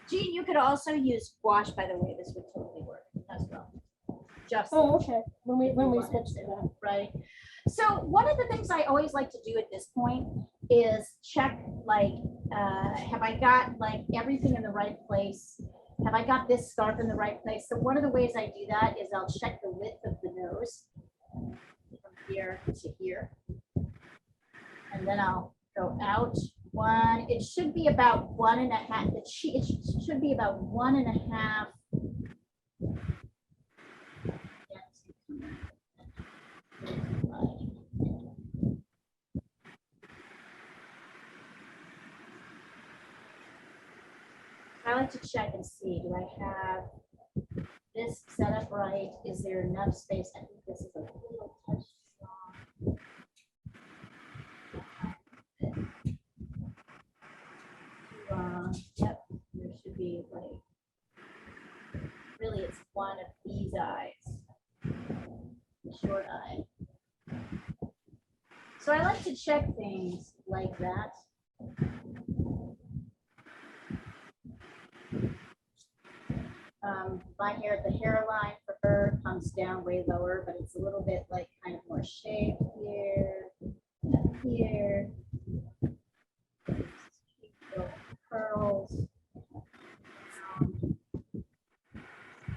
Jean, you could also use gouache, by the way. This would totally work as well. Just Oh, okay. When we switch to that. right. So one of the things I always like to do at this point is check, like, have I got like everything in the right place? Have I got this scarf in the right place? So one of the ways I do that is I'll check the width of the nose from here to here. And then I'll go out one. It should be about 1.5. It should be about 1.5. I like to check and see, do I have this set up right? Is there enough space? I think this is a little touch strong. Yep, there should be like, really it's one of these eyes, the short eye. So I like to check things like that. My hair, the hairline for her comes down way lower, but it's a little bit like kind of more shaped here, up here. Curls.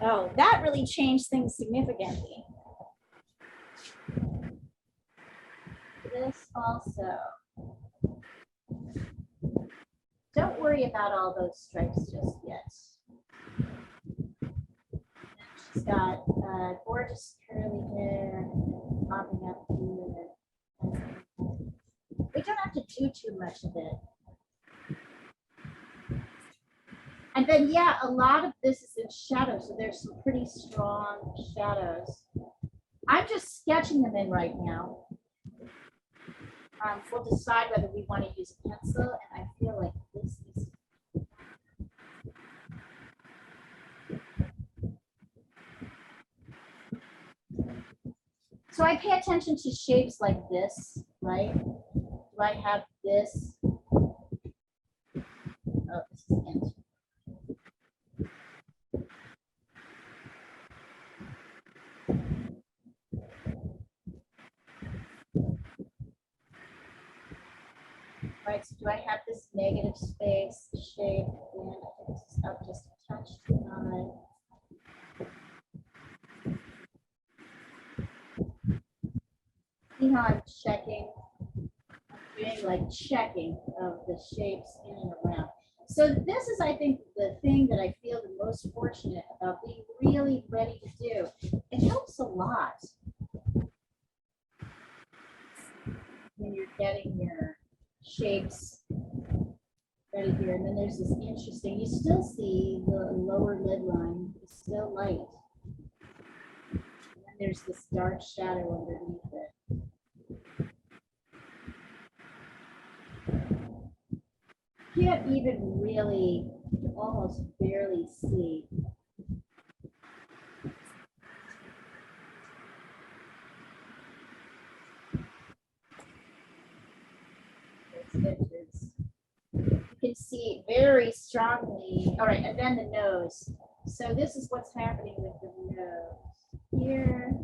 Oh, that really changed things significantly. This also. Don't worry about all those stripes just yet. She's got gorgeous curly hair popping up here. We don't have to do too much of it. And then, yeah, a lot of this is in shadow, so there's some pretty strong shadows. I'm just sketching them in right now. We'll decide whether we want to use a pencil, and I feel like this is. So I pay attention to shapes like this, right? Do I have this? Oh, this is int. Right, so do I have this negative space shape? And I think this is up just a touch too high. See how I'm checking? I'm doing like checking of the shapes in and around. So this is, I think, the thing that I feel the most fortunate about being really ready to do. It helps a lot when you're getting your shapes ready here. And then there's this interesting, you still see the lower lid line is still light. And then there's this dark shadow underneath it. Can't even really, almost barely see. You can see very strongly. All right, and then the nose. So this is what's happening with the nose. Here,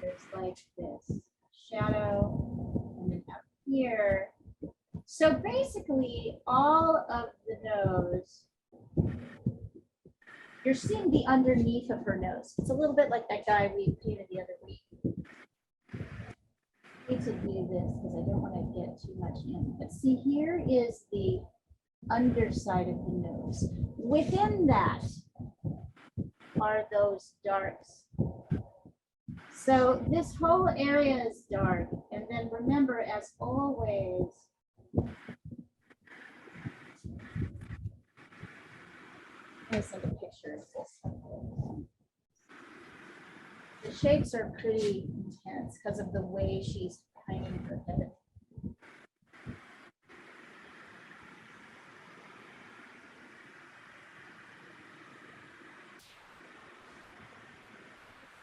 there's like this shadow, and then up here. So basically, all of the nose, you're seeing the underneath of her nose. It's a little bit like that guy we painted the other week. I need to do this because I don't want to get too much in. But see, here is the underside of the nose. Within that are those darks. So this whole area is dark. And then remember, as always, I'm going to send a picture of this. The shapes are pretty intense because of the way she's hanging her head.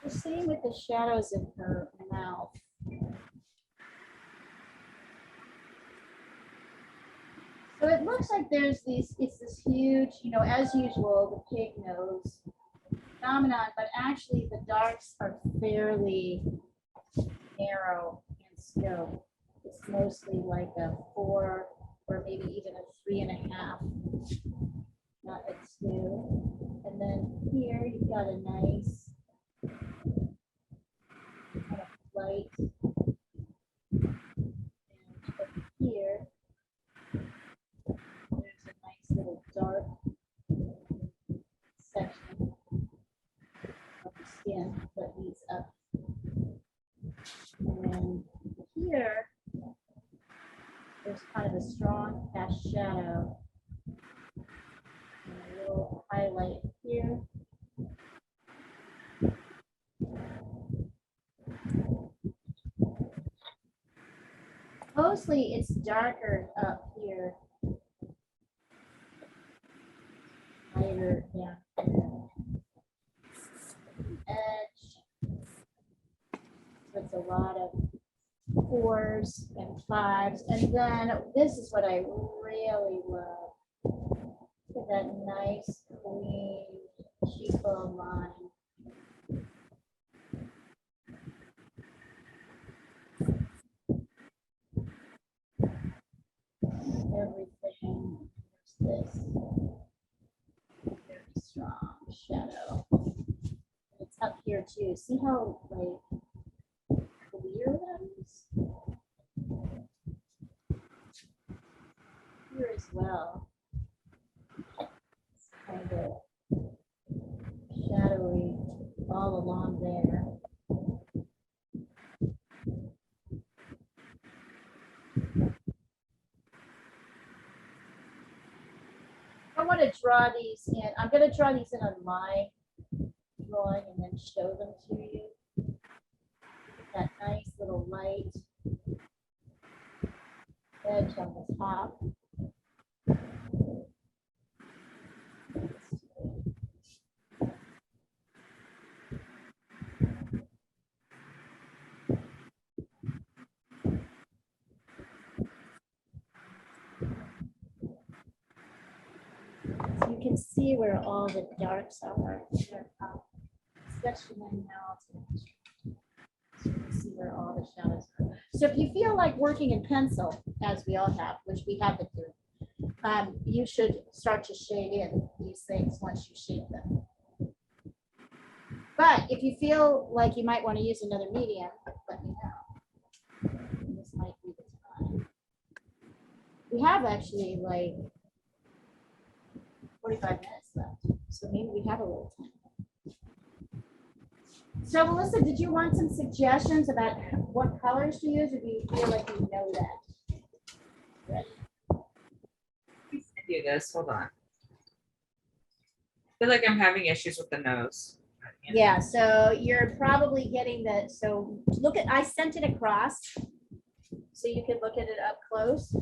The same with the shadows in her mouth. So it looks like there's these, it's this huge, as usual, the pig nose phenomenon, but actually the darks are fairly narrow in scope. It's mostly like a 4 or maybe even a 3.5, not a 2. And then here you've got a nice kind of light. And up here, there's a nice little dark section of the skin that leads up. And then here, there's kind of a strong cast shadow. And a little highlight here. Mostly it's darker up here. Lighter down here. Edge. So it's a lot of 4s and 5s. And then this is what I really love. Look at that nice, clean cheekbone line. Everything. There's this very strong shadow. It's up here too. See how like clear that is? Here as well. It's kind of shadowy all along there. I want to draw these in. I'm going to draw these in on my drawing and then show them to you. That nice little light edge on the top. So you can see where all the darks are, especially when now. So you can see where all the shadows are. So if you feel like working in pencil, as we all have, which we have to do, you should start to shade in these things once you shape them. But if you feel like you might want to use another medium, let me know. This might be the time. We have actually like 45 minutes left, so maybe we have a little time. So Melissa, did you want some suggestions about what colors to use, or do you feel like you know that? Ready? Do this. Hold on. I feel like I'm having issues with the nose. Yeah, so you're probably getting the, so look at, I sent it across so you could look at it up close.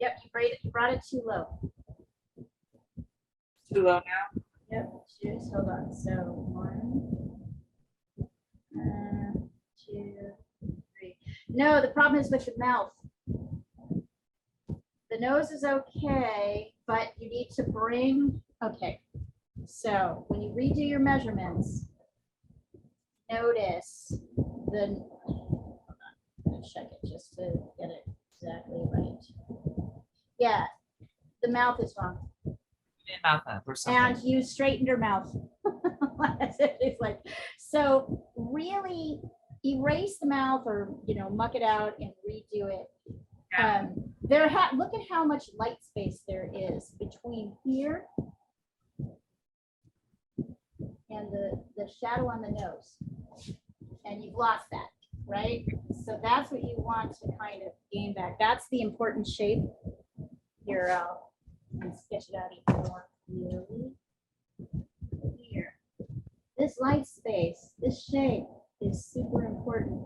Yep, you brought it too low. Too low now. Yep, just hold on. So 1, 2, 3. No, the problem is with the mouth. The nose is okay, but you need to bring, okay. So when you redo your measurements, notice the, hold on, I'm gonna check it just to get it exactly right. Yeah, the mouth is wrong. Mouth up or something. And you straightened your mouth. It's like, so really erase the mouth or, you know, muck it out and redo it. Yeah. Look at how much light space there is between here and the shadow on the nose. And you've lost that, right? So that's what you want to kind of gain back. That's the important shape. Here, I'll sketch it out even more clearly. Here, this light space, this shape is super important.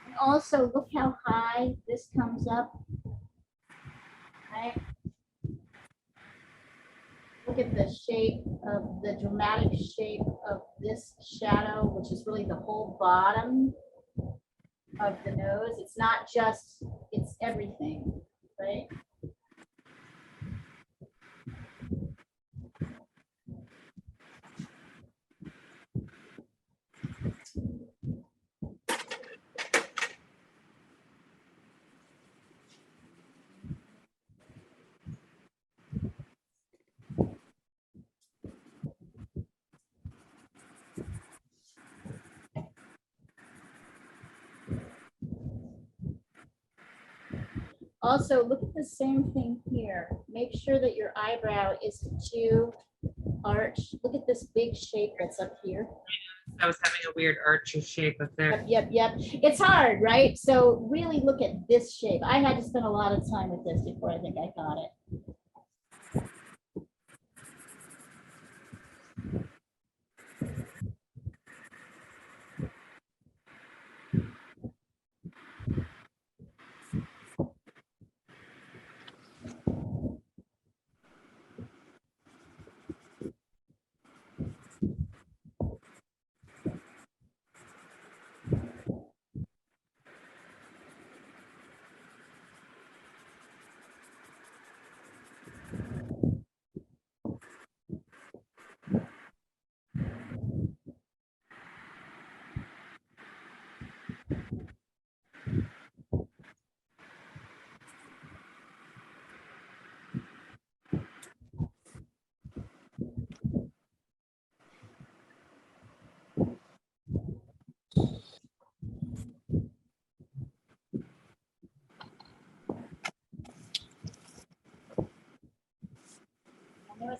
And also, look how high this comes up. Right? Look at the shape of the dramatic shape of this shadow, which is really the whole bottom of the nose. It's not just, it's everything, right? Also, look at the same thing here. Make sure that your eyebrow is too arched. Look at this big shape that's up here. I was having a weird archy shape up there. Yep. It's hard, right? So really look at this shape. I had to spend a lot of time with this before I think I got it.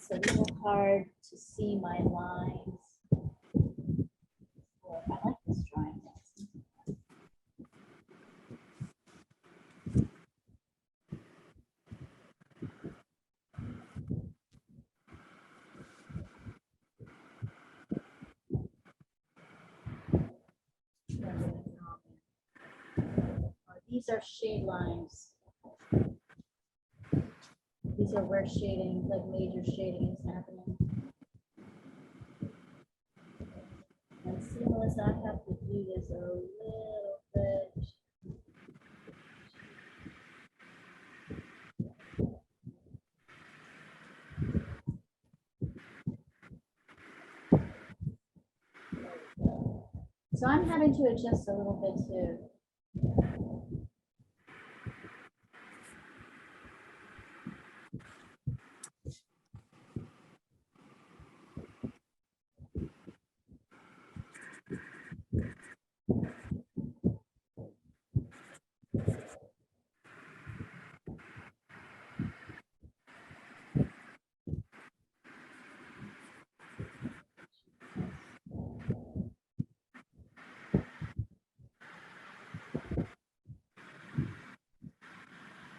it's a little hard to see my lines. Oh, I like this drawing. These are shade lines. These are where shading, like major shading is happening. And seamless, I have to do this a little bit. So I'm having to adjust a little bit too.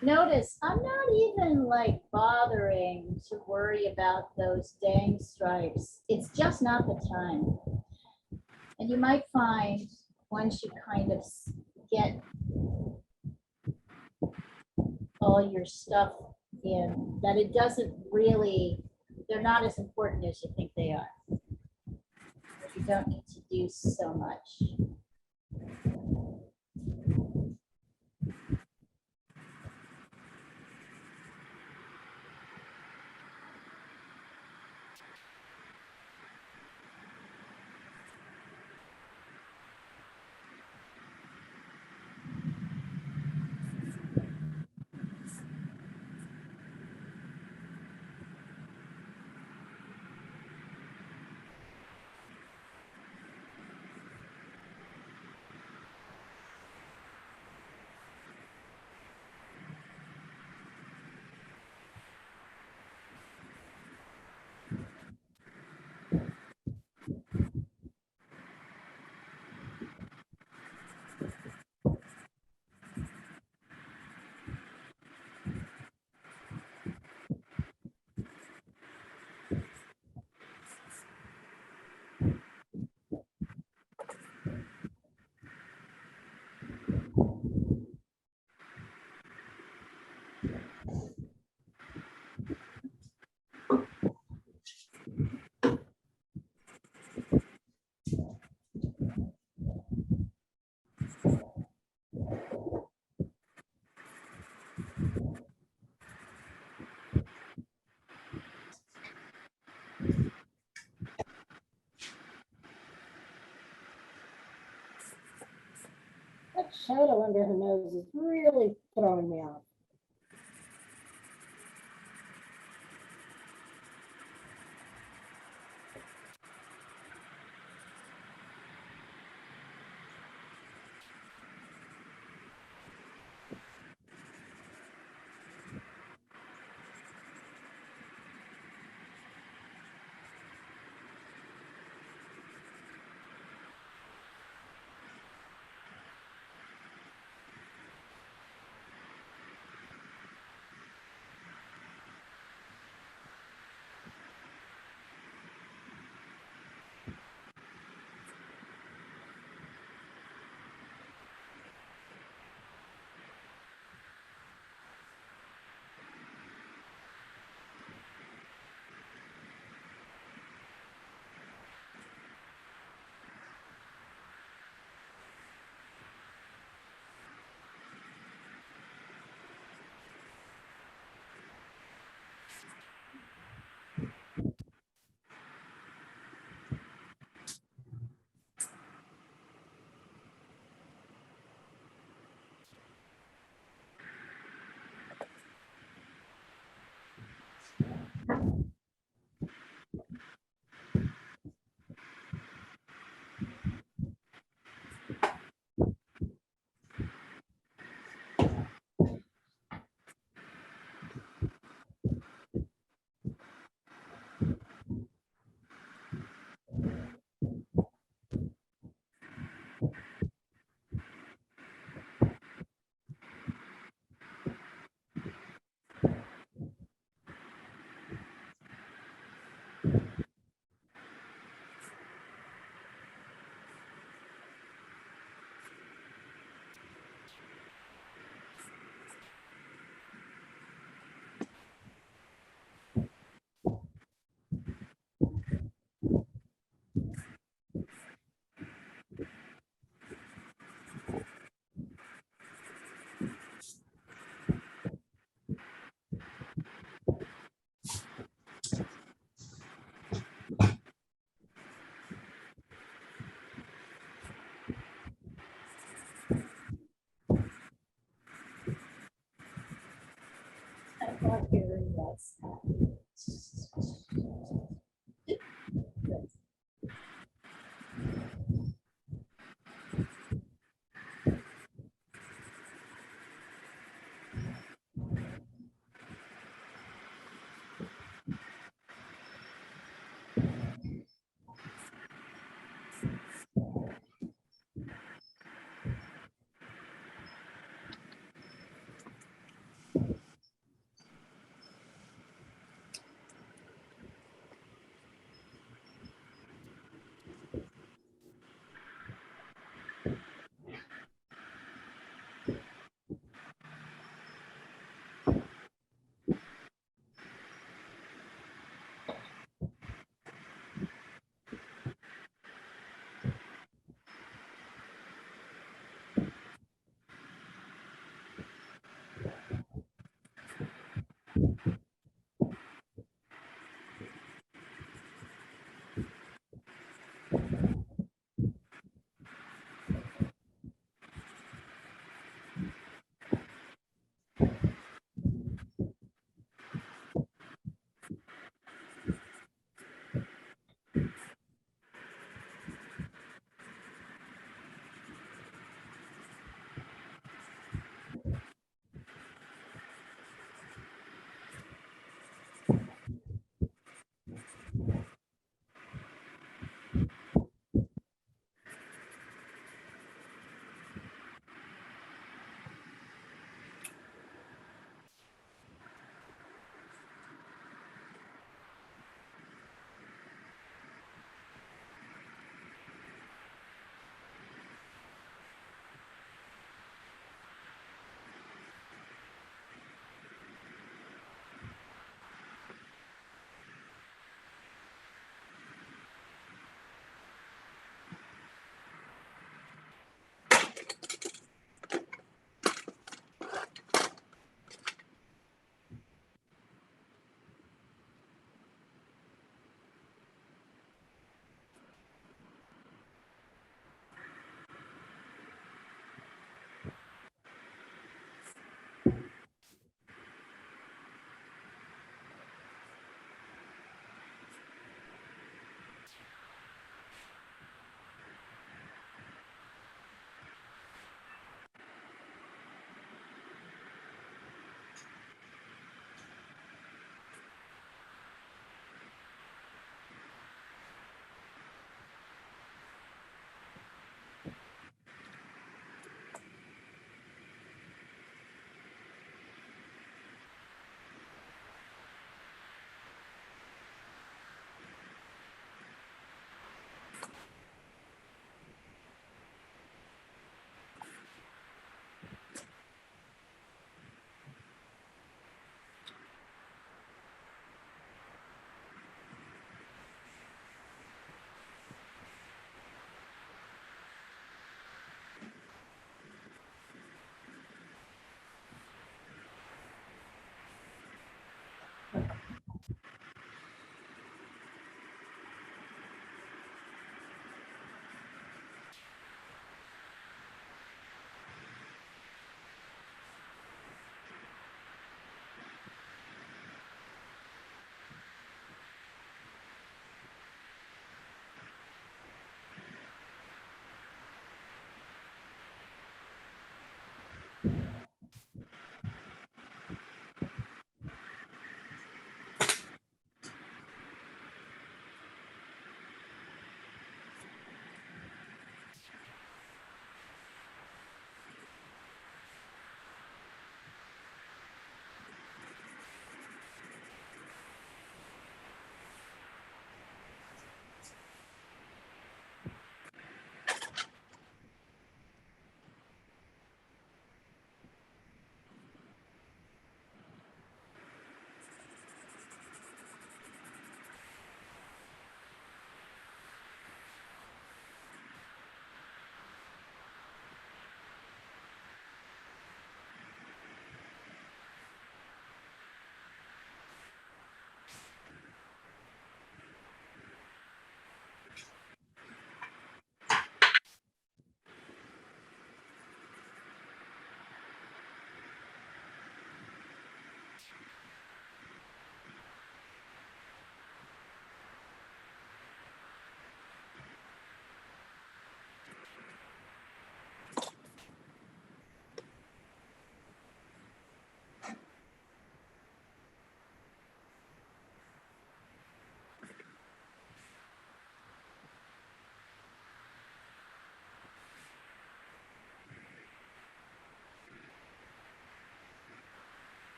Notice, I'm not even like bothering to worry about those dang stripes. It's just not the time. And you might find once you kind of get all your stuff in, that it doesn't really, they're not as important as you think they are. You don't need to do so much. That shadow under her nose is really throwing me off.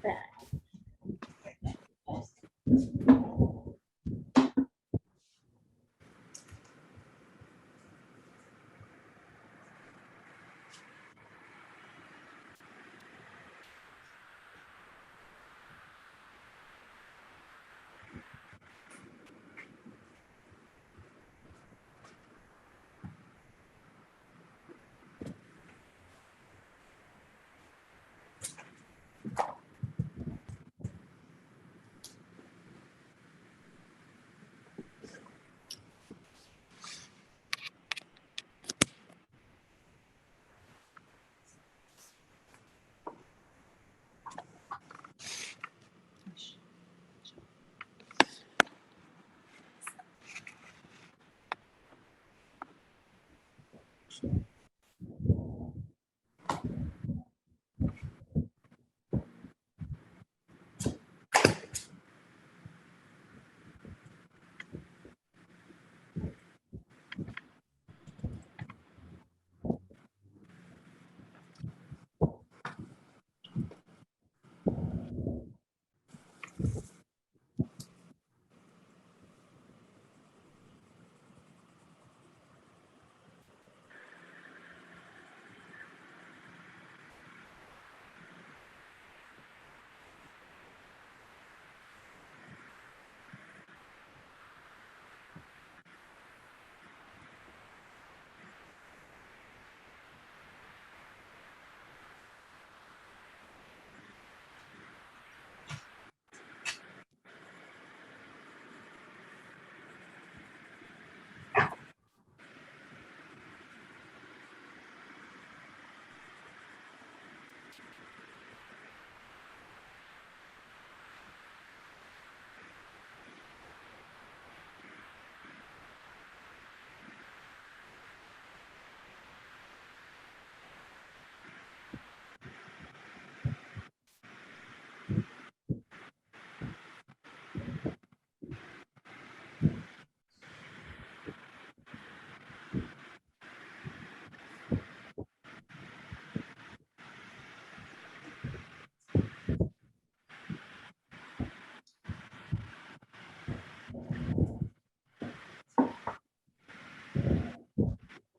Back.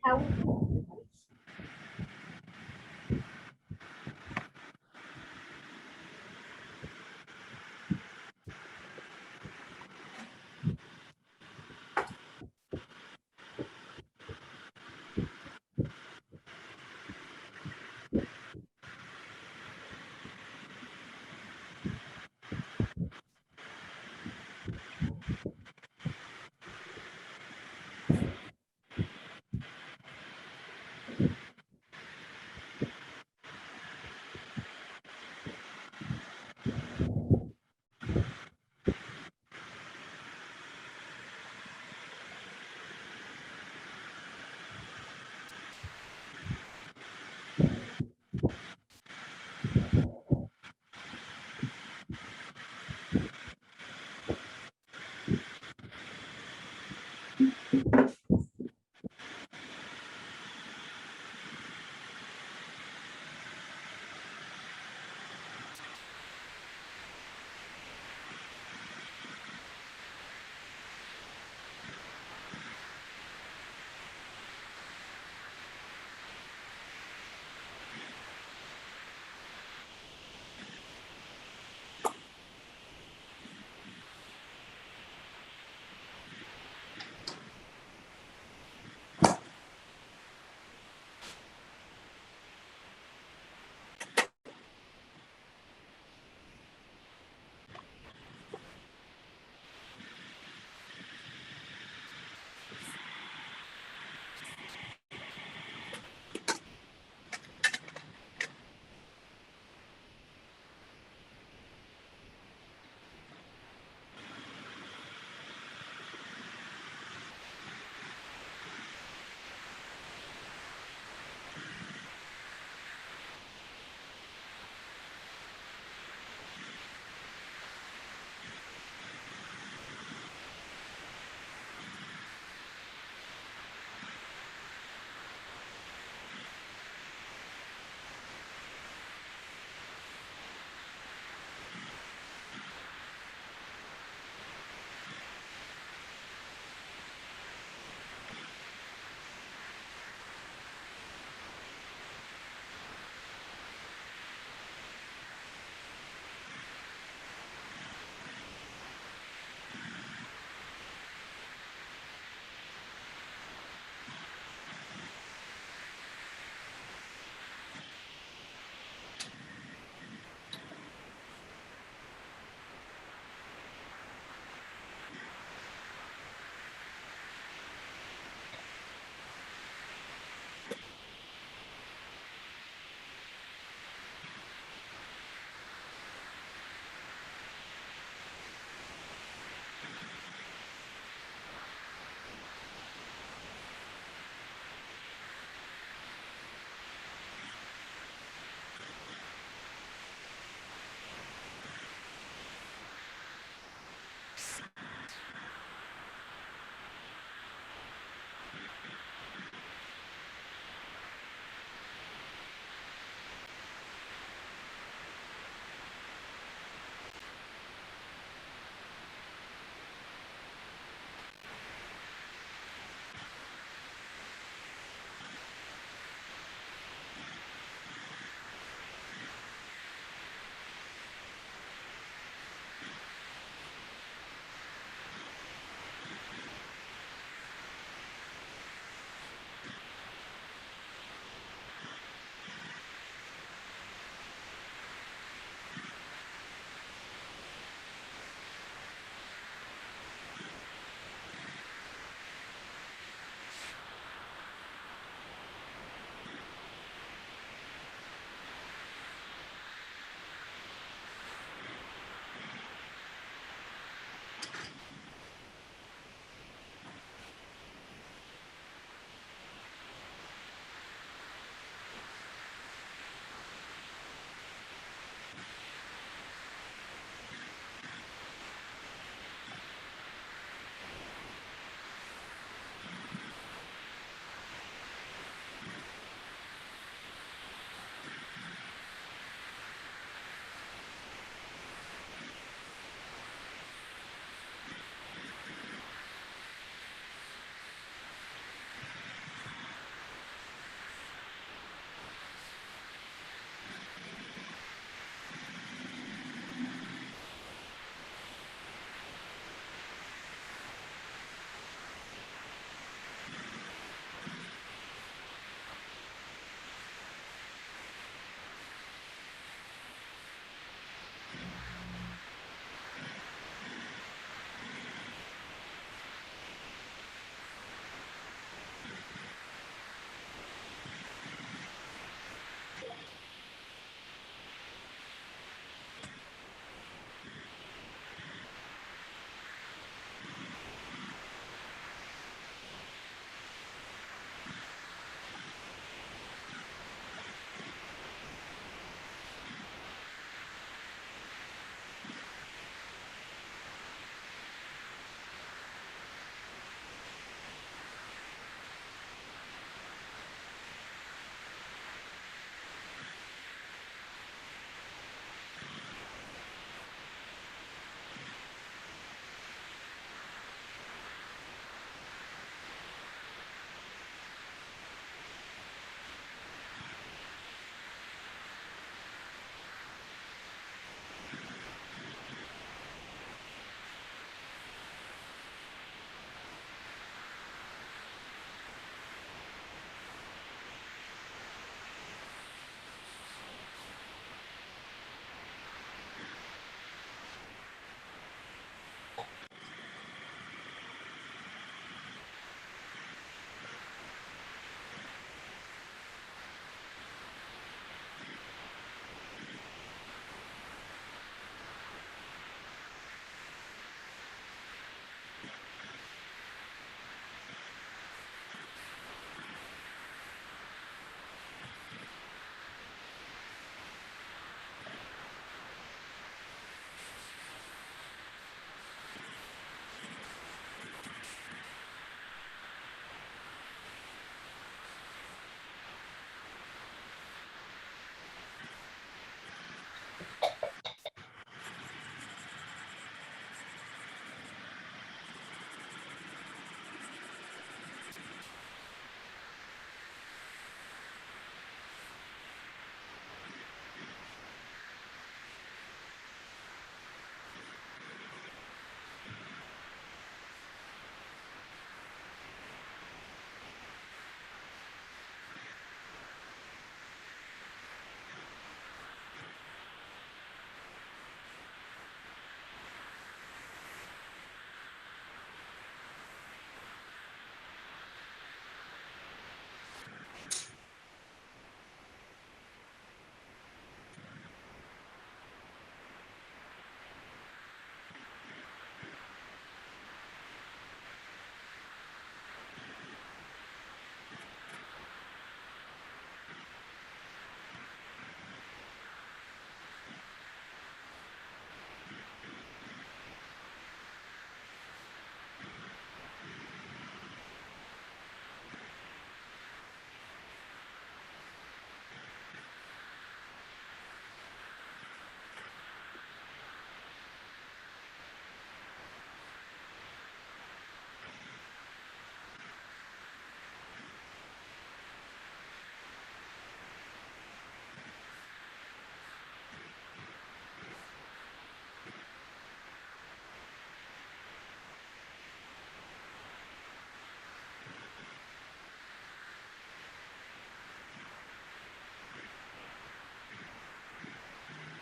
How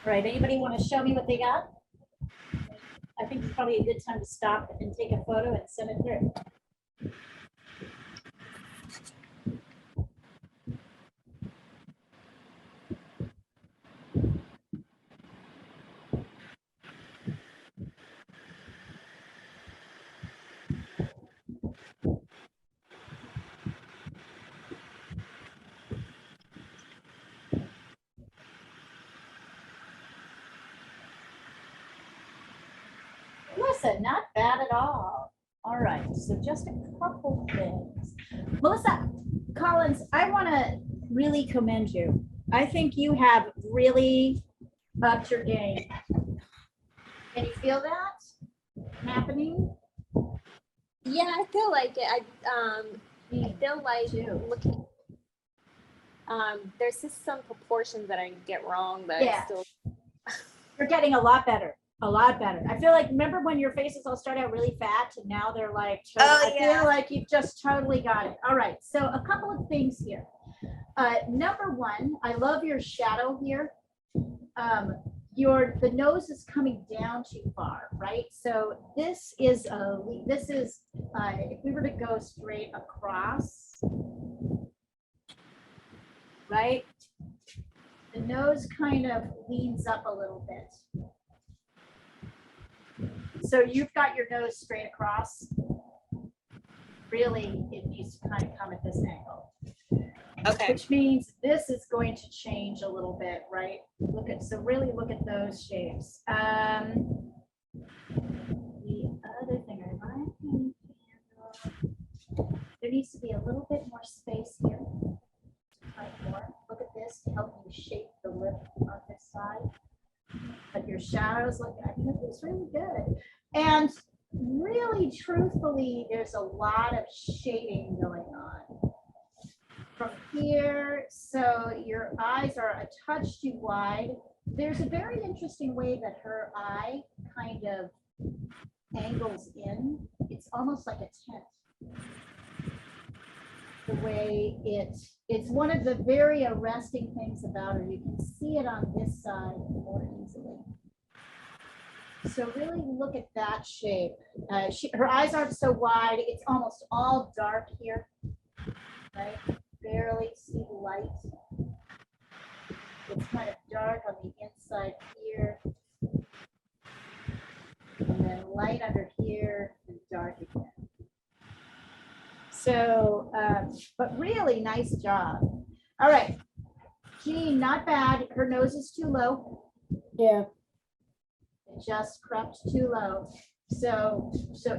All right, anybody want to show me what they got? I think it's probably a good time to stop and take a photo and send it through. Melissa, not bad at all. All right, so just a couple things. Melissa Collins, I want to really commend you. I think you have really upped your game. Can you feel that happening? Yeah, I feel like it. I feel like too. looking. There's just some proportions that I get wrong, but Yeah. I still. You're getting a lot better. A lot better. I feel like, remember when your faces all start out really fat and now they're like, I yeah. feel like you've just totally got it. All right. So a couple of things here. Number one, I love your shadow here. The nose is coming down too far, right? So this is if we were to go straight across, right? The nose kind of leans up a little bit. So you've got your nose straight across. Really, it needs to kind of come at this angle. Okay. Which means this is going to change a little bit, right? So really look at those shapes. The other thing I like to handle, there needs to be a little bit more space here. More. Look at this to help you shape the lip on this side. But your shadows look, I mean, it looks really good. And really, truthfully, there's a lot of shading going on. From here, so your eyes are a touch too wide. There's a very interesting way that her eye kind of angles in. It's almost like a tent. The way it's one of the very arresting things about her. You can see it on this side more easily. So really look at that shape. Her eyes aren't so wide. It's almost all dark here, right? Barely see the light. It's kind of dark on the inside here. And then light under here and dark again. So, but really nice job. All right. Jean, not bad. Her nose is too low. Yeah. It just crept too low. So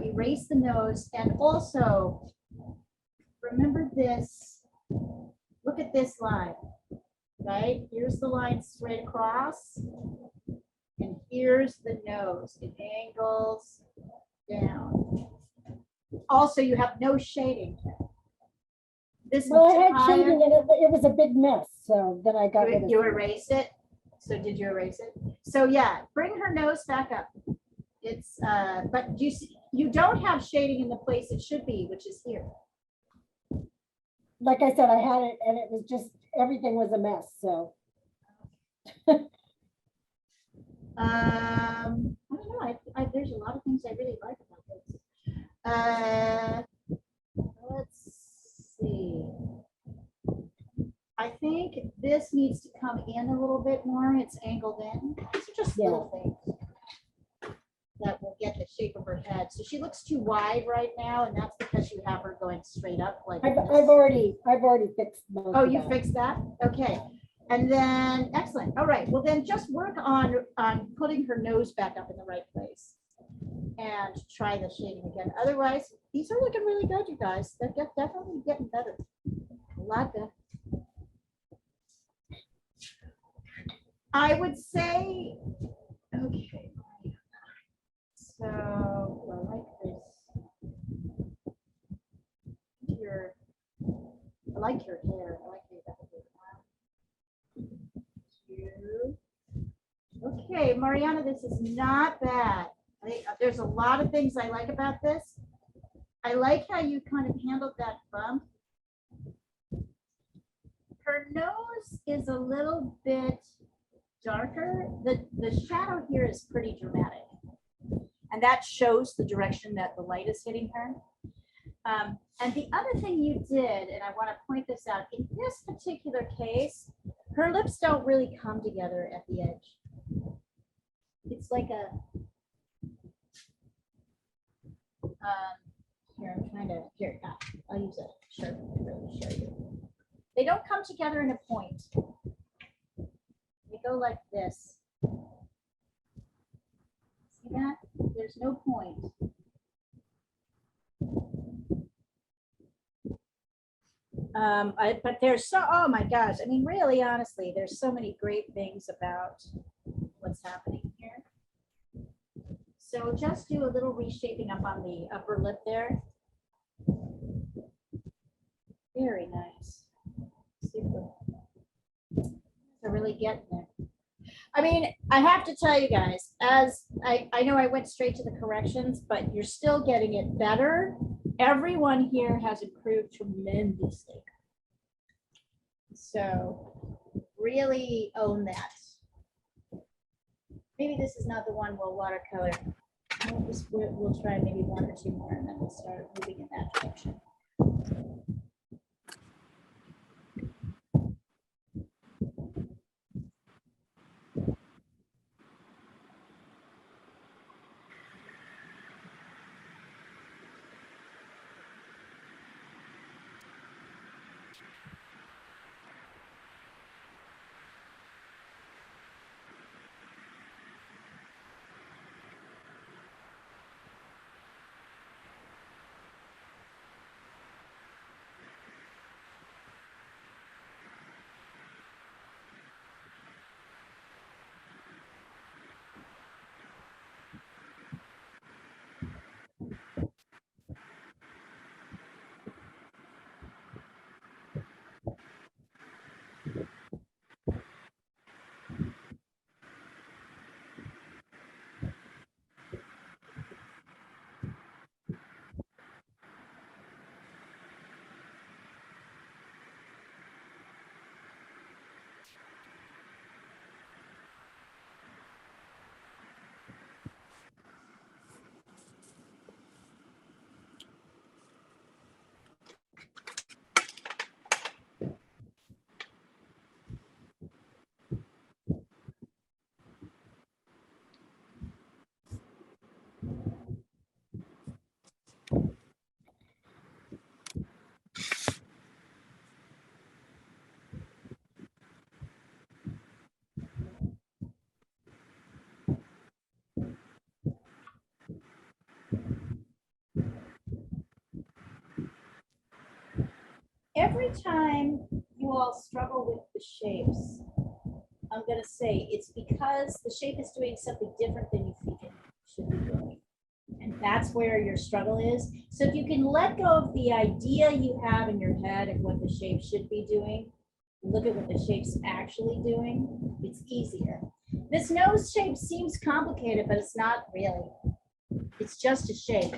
erase the nose and also remember this. Look at this line, right? Here's the line straight across. And here's the nose. It angles down. Also, you have no shading. This Well, I had entire- shading and it was a big mess, so then I got rid of You it. erased it? So did you erase it? So yeah, bring her nose back up. It's, but you don't have shading in the place it should be, which is here. Like I said, I had it and it was just, everything was a mess, so. I don't know, there's a lot of things I really like about this. Let's see. I think this needs to come in a little bit more. It's angled in. These are just little things that will get the shape of her head. So she looks too wide right now, and that's because you have her going straight up like I've this. already fixed most Oh, of you that. fixed that? Okay. And then, excellent. All right. Well, then just work on putting her nose back up in the right place and try the shading again. Otherwise, these are looking really good, you guys. They're definitely getting better. A lot better. I would say, okay. So, I like this. I like your hair. I like your Okay, Mariana, this is not bad. There's a lot of things I like about this. I like how you kind of handled that bump. Her nose is a little bit darker, the shadow here is pretty dramatic. And that shows the direction that the light is hitting her. And the other thing you did, and I want to point this out, in this particular case, her lips don't really come together at the edge. It's like a, here, I'm trying to, here, I'll use a shirt to really show you. They don't come together in a point. They go like this. See that? There's no point. But there's so, oh my gosh, I mean, really, honestly, there's so many great things about what's happening here. So just do a little reshaping up on the upper lip there. Very nice. Super. So really getting there. I mean, I have to tell you guys, as I know I went straight to the corrections, but you're still getting it better. Everyone here has improved tremendously. So really own that. Maybe this is not the one we'll watercolor. We'll try maybe one or two more and then we'll start moving in that direction. Every time you all struggle with the shapes, I'm going to say it's because the shape is doing something different than you think it should be doing. And that's where your struggle is. So if you can let go of the idea you have in your head of what the shape should be doing, look at what the shape's actually doing, it's easier. This nose shape seems complicated, but it's not really. It's just a shape,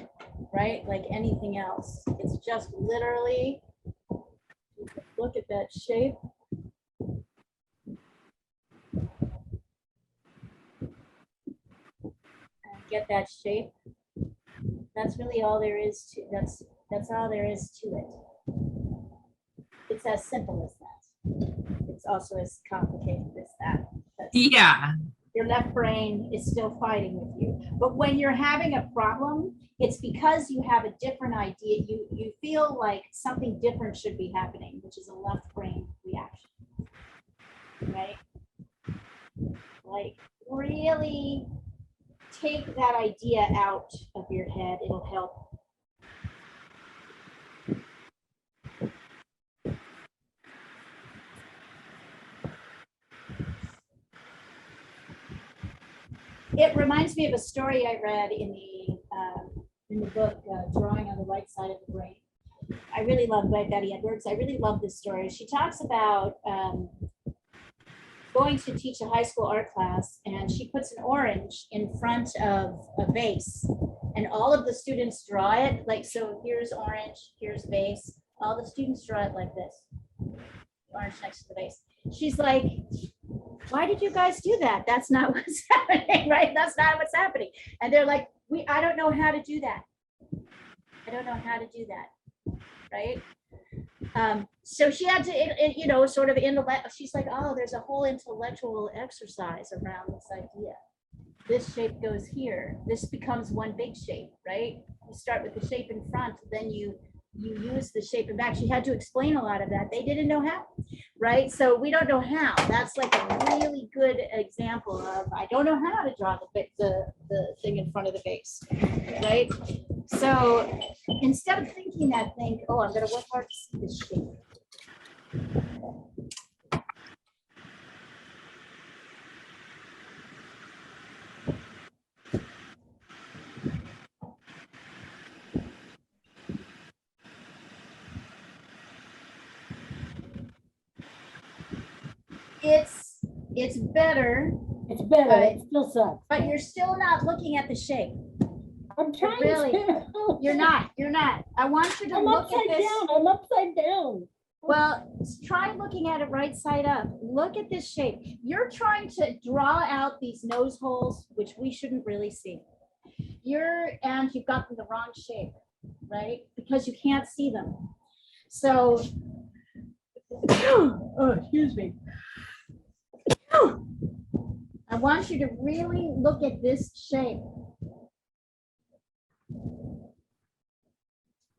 right? Like anything else. It's just literally, look at that shape. And get that shape. That's really all there is to, that's all there is to it. It's as simple as that. It's also as complicated as that. Yeah. Your left brain is still fighting with you. But when you're having a problem, it's because you have a different idea. You feel like something different should be happening, which is a left brain reaction, right? Like really take that idea out of your head. It'll help. It reminds me of a story I read in the book, Drawing on the Right Side of the Brain. I really love by Betty Edwards. I really love this story. She talks about going to teach a high school art class, and she puts an orange in front of a vase, and all of the students draw it. Like, so here's orange, here's vase. All the students draw it like this. Orange next to the vase. She's like, why did you guys do that? That's not what's happening, right? That's not what's happening. And they're like, I don't know how to do that. I don't know how to do that, right? So she had to, sort of intellect. She's like, oh, there's a whole intellectual exercise around this idea. This shape goes here. This becomes one big shape, right? You start with the shape in front, then you use the shape in back. She had to explain a lot of that. They didn't know how, right? So we don't know how. That's like a really good example of I don't know how to draw the thing in front of the face, right? So instead of thinking that, think, oh, I'm going to work hard to see this shape. It's better, It's better, it still sucks. but you're still not looking at the shape. I'm trying Really? to. You're not. I want you to I'm look at upside this. down, I'm upside down. Well, try looking at it right side up. Look at this shape. You're trying to draw out these nose holes, which we shouldn't really see. And you've got them the wrong shape, right? Because you can't see them. So, oh, excuse me. I want you to really look at this shape.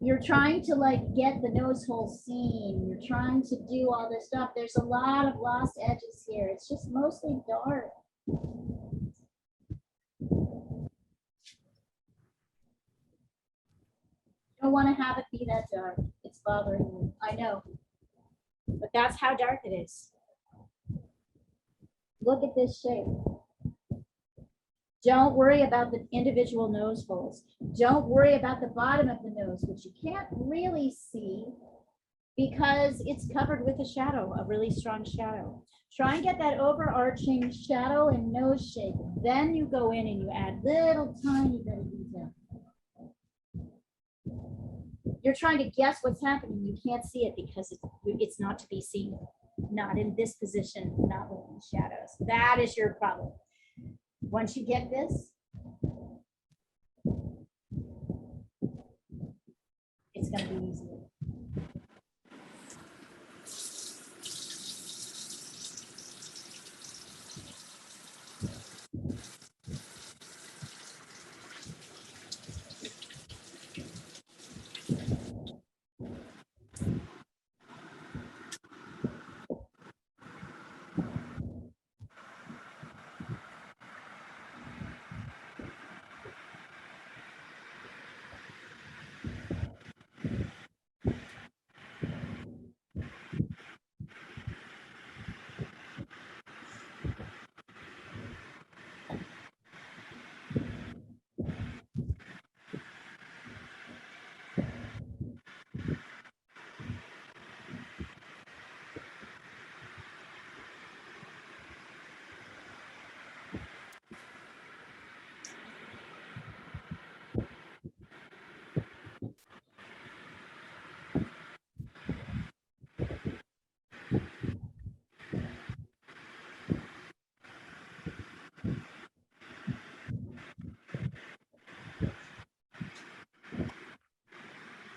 You're trying to get the nose hole seen. You're trying to do all this stuff. There's a lot of lost edges here. It's just mostly dark. Don't want to have it be that dark. It's bothering me. I know. But that's how dark it is. Look at this shape. Don't worry about the individual nose holes. Don't worry about the bottom of the nose, which you can't really see because it's covered with a shadow, a really strong shadow. Try and get that overarching shadow and nose shape. Then you go in and you add little tiny bit of detail. You're trying to guess what's happening. You can't see it because it's not to be seen. Not in this position, not with the shadows. That is your problem. Once you get this, it's going to be easy.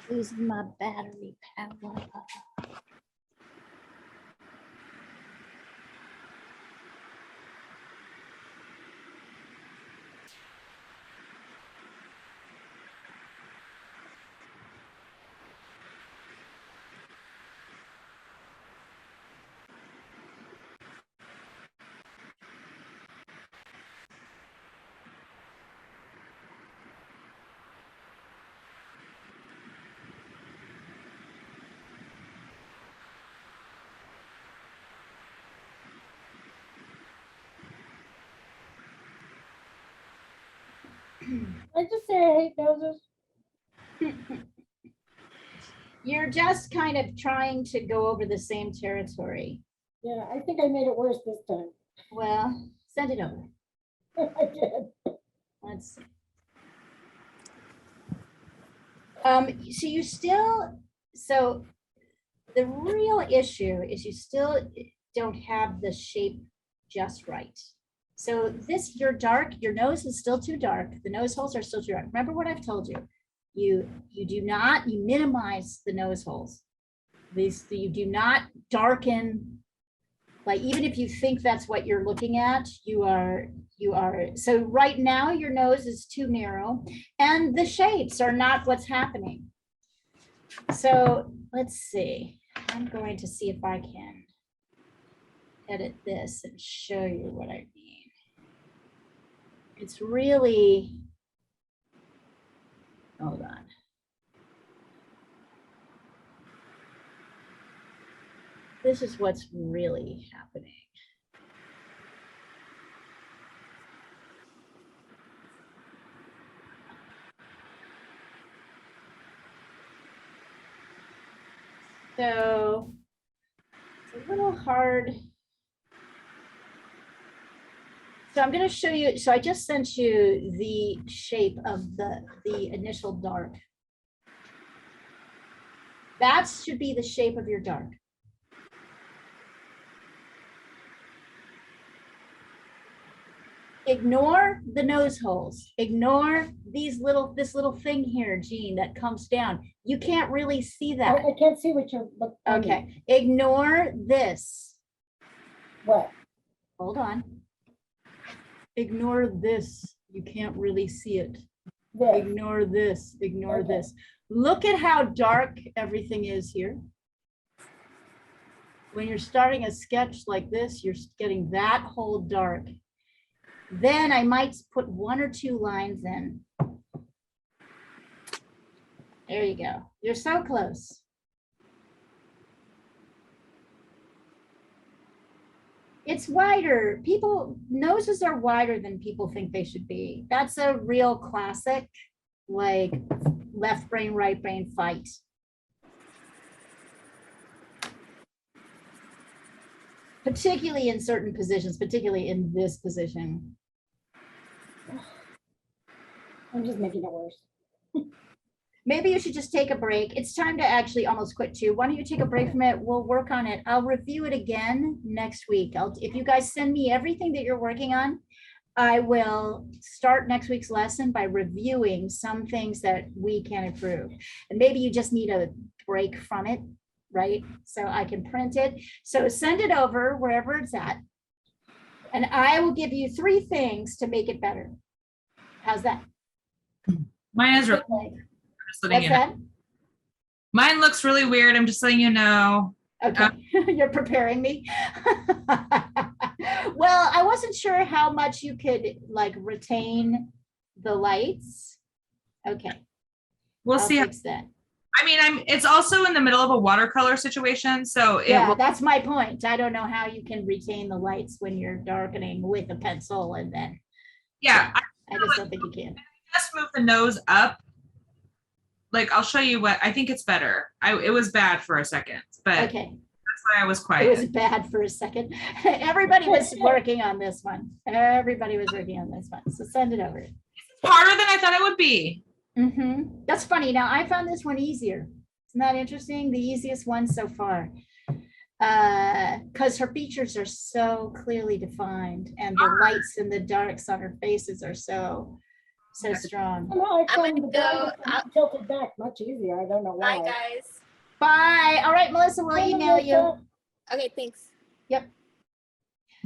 Losing my battery power. I just say I hate noses. You're just kind of trying to go over the same territory. Yeah, I think I made it worse this time. Well, send it over. I did. Let's see. So the real issue is you still don't have the shape just right. So this, your nose is still too dark. The nose holes are still too dark. Remember what I've told you. You minimize the nose holes. You do not darken, like even if you think that's what you're looking at, you are, so right now your nose is too narrow and the shapes are not what's happening. So let's see, I'm going to see if I can edit this and show you what I mean. It's really, hold on. This is what's really happening. So it's a little hard. So I'm going to show you. So I just sent you the shape of the initial dark. That should be the shape of your dark. Ignore the nose holes. Ignore this little thing here, Jean, that comes down. You can't really see that. I can't see what you're looking at. Okay, ignore this. What? Hold on. Ignore this. You can't really see it. This. Ignore this. Ignore Okay. this. Look at how dark everything is here. When you're starting a sketch like this, you're getting that whole dark. Then I might put 1 or 2 lines in. There you go. You're so close. It's wider. Noses are wider than people think they should be. That's a real classic, like left brain, right brain fight. Particularly in certain positions, particularly in this position. I'm just making it worse. Maybe you should just take a break. It's time to actually almost quit too. Why don't you take a break from it? We'll work on it. I'll review it again next week. If you guys send me everything that you're working on, I will start next week's lesson by reviewing some things that we can improve. And maybe you just need a break from it, right? So I can print it. So send it over wherever it's at. And I will give you 3 things to make it better. How's that? Mine is really, just letting What's you know. that? Mine looks really weird. I'm just letting you know. Okay, you're preparing me. Well, I wasn't sure how much you could like retain the lights. Okay, We'll I'll see. fix that. I mean, it's also in the middle of a watercolor situation, so it Yeah, will, that's my point. I don't know how you can retain the lights when you're darkening with a pencil and then, yeah. I just don't think you can. Just move the nose up. Like, I'll show you what I think it's better. It was bad for a second, but Okay, that's why I was it quiet. was bad for a second. Everybody was working on this one. Everybody was working on this one. So send it over. Harder than I thought it would be. That's funny. Now I found this one easier. Isn't that interesting? The easiest one so far. Because her features are so clearly defined and the lights and the darks on her faces are so strong. Somehow I I'm found gonna the guy go tilted back much easier. I don't know Bye, why. guys. Bye. All right, Melissa, we'll Bye, email you. Melissa. Okay, thanks.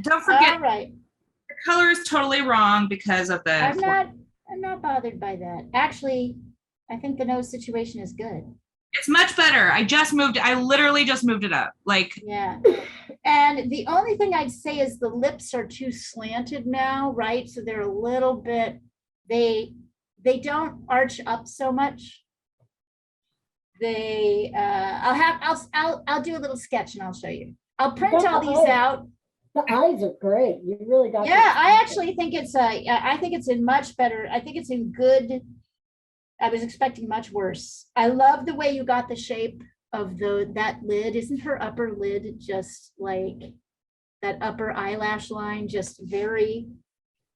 Don't forget, All right. the color is totally wrong because of the. I'm not bothered by that. Actually, I think the nose situation is good. It's much better. I literally just moved it up. Like, Yeah. And the only thing I'd say is the lips are too slanted now, right? So they're a little bit, they don't arch up so much. I'll do a little sketch and I'll show you. I'll print all these out. The eyes are great. You really got. Yeah, I actually think I think it's in much better. I think it's in good. I was expecting much worse. I love the way you got the shape of that lid. Isn't her upper lid just like that upper eyelash line, just very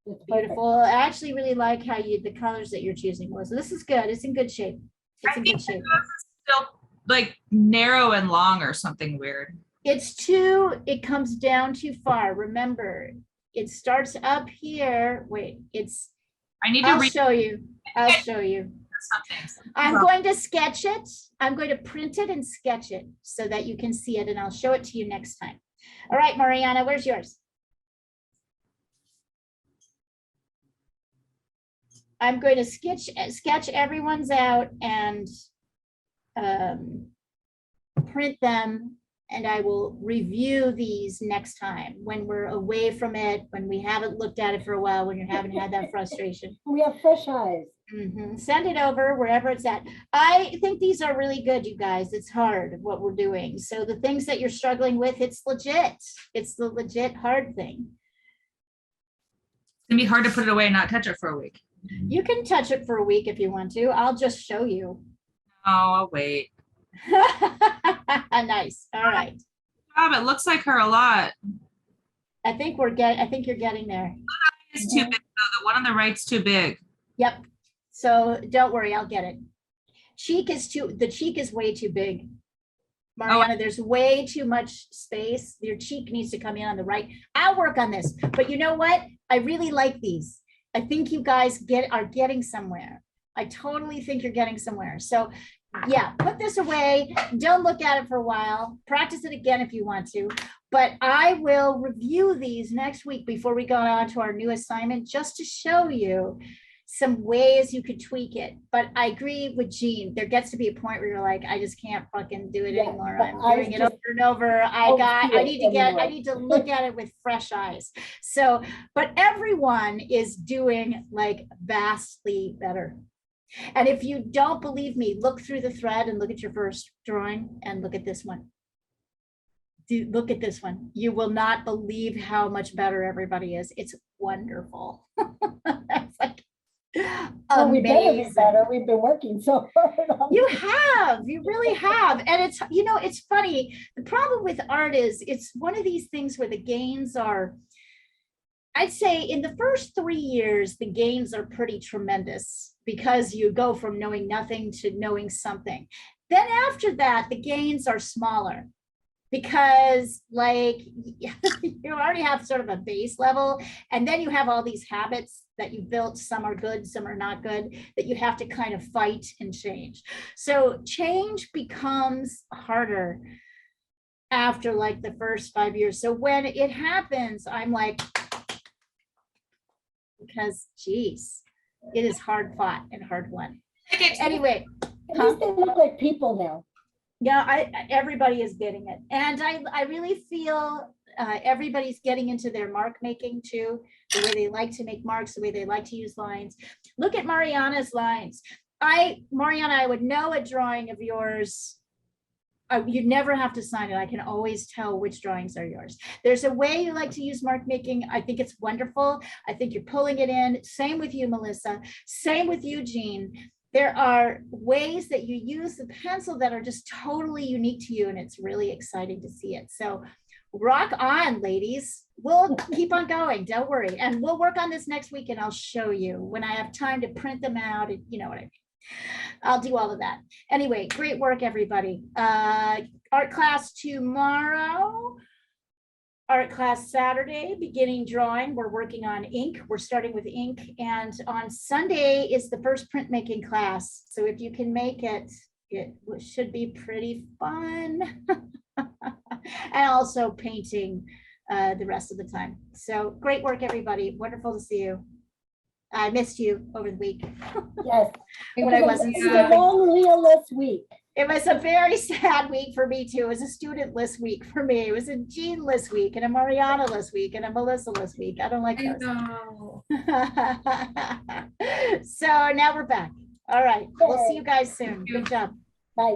It's perfect. beautiful? I actually really like how the colors that you're choosing was. This is good. It's in good shape. It's in good shape. still like narrow and long or something weird. it comes down too far. Remember, it starts up here. Wait, I need to I'll read show you. I'll show you. something. I'm going to sketch it. I'm going to print it and sketch it so that you can see it, and I'll show it to you next time. All right, Mariana, where's yours? I'm going to sketch everyone's out and print them, and I will review these next time when we're away from it, when we haven't looked at it for a while, when you haven't had that frustration. We have fresh eyes. Send it over wherever it's at. I think these are really good, you guys. It's hard what we're doing. So the things that you're struggling with, it's legit. It's the legit hard thing. It's gonna be hard to put it away and not touch it for a week. You can touch it for a week if you want to. I'll just show you. Oh, I'll wait. Nice. All right. It looks like her a lot. I think you're getting there. It's too big though. The one on the right's too big. Yep. So don't worry, I'll get it. The cheek is way too big. Mariana, there's way too much space. Your cheek needs to come in on the right. I'll work on this. But you know what? I really like these. I think you guys are getting somewhere. I totally think you're getting somewhere. So yeah, put this away. Don't look at it for a while. Practice it again if you want to. But I will review these next week before we go on to our new assignment, just to show you some ways you could tweak it. But I agree with Jean. There gets to be a point where you're like, I just can't fucking do it Yeah, anymore. but I'm I doing it just over and over. I don't need do to it anymore. I need to look at it with fresh eyes. So, but everyone is doing like vastly better. And if you don't believe me, look through the thread and look at your first drawing and look at this one. Look at this one. You will not believe how much better everybody is. It's wonderful. It's like Well, we've been amazing. better. We've been working so hard on You really have. And it's, it's funny. The problem with art is it's one of these things where the gains are, I'd say in the first 3 years, the gains are pretty tremendous because you go from knowing nothing to knowing something. Then after that, the gains are smaller because like you already have sort of a base level, and then you have all these habits that you built. Some are good, some are not good, that you have to kind of fight and change. So change becomes harder after like the first 5 years. So when it happens, I'm like, because geez, it is hard fought and hard won. Anyway, At least they look like people now. yeah, everybody is getting it. And I really feel everybody's getting into their mark making too, the way they like to make marks, the way they like to use lines. Look at Mariana's lines. Mariana, I would know a drawing of yours. You'd never have to sign it. I can always tell which drawings are yours. There's a way you like to use mark making. I think it's wonderful. I think you're pulling it in. Same with you, Melissa. Same with you, Jean. There are ways that you use the pencil that are just totally unique to you, and it's really exciting to see it. So rock on, ladies. We'll keep on going. Don't worry. And we'll work on this next week, and I'll show you when I have time to print them out. And you know what I mean. I'll do all of that. Anyway, great work, everybody. Art class tomorrow. Art class Saturday, beginning drawing. We're working on ink. We're starting with ink. And on Sunday is the first printmaking class. So if you can make it, it should be pretty fun. And also painting the rest of the time. So great work, everybody. Wonderful to see you. I missed you over the week. Yes. When I wasn't It's a long Leoless week. It was a very sad week for me too. It was a studentless week for me. It was a Jean-less week and a Mariana-less week and a Melissa-less week. I don't like I those. know. So now we're back. All right. We'll see you guys soon. Good job. Bye.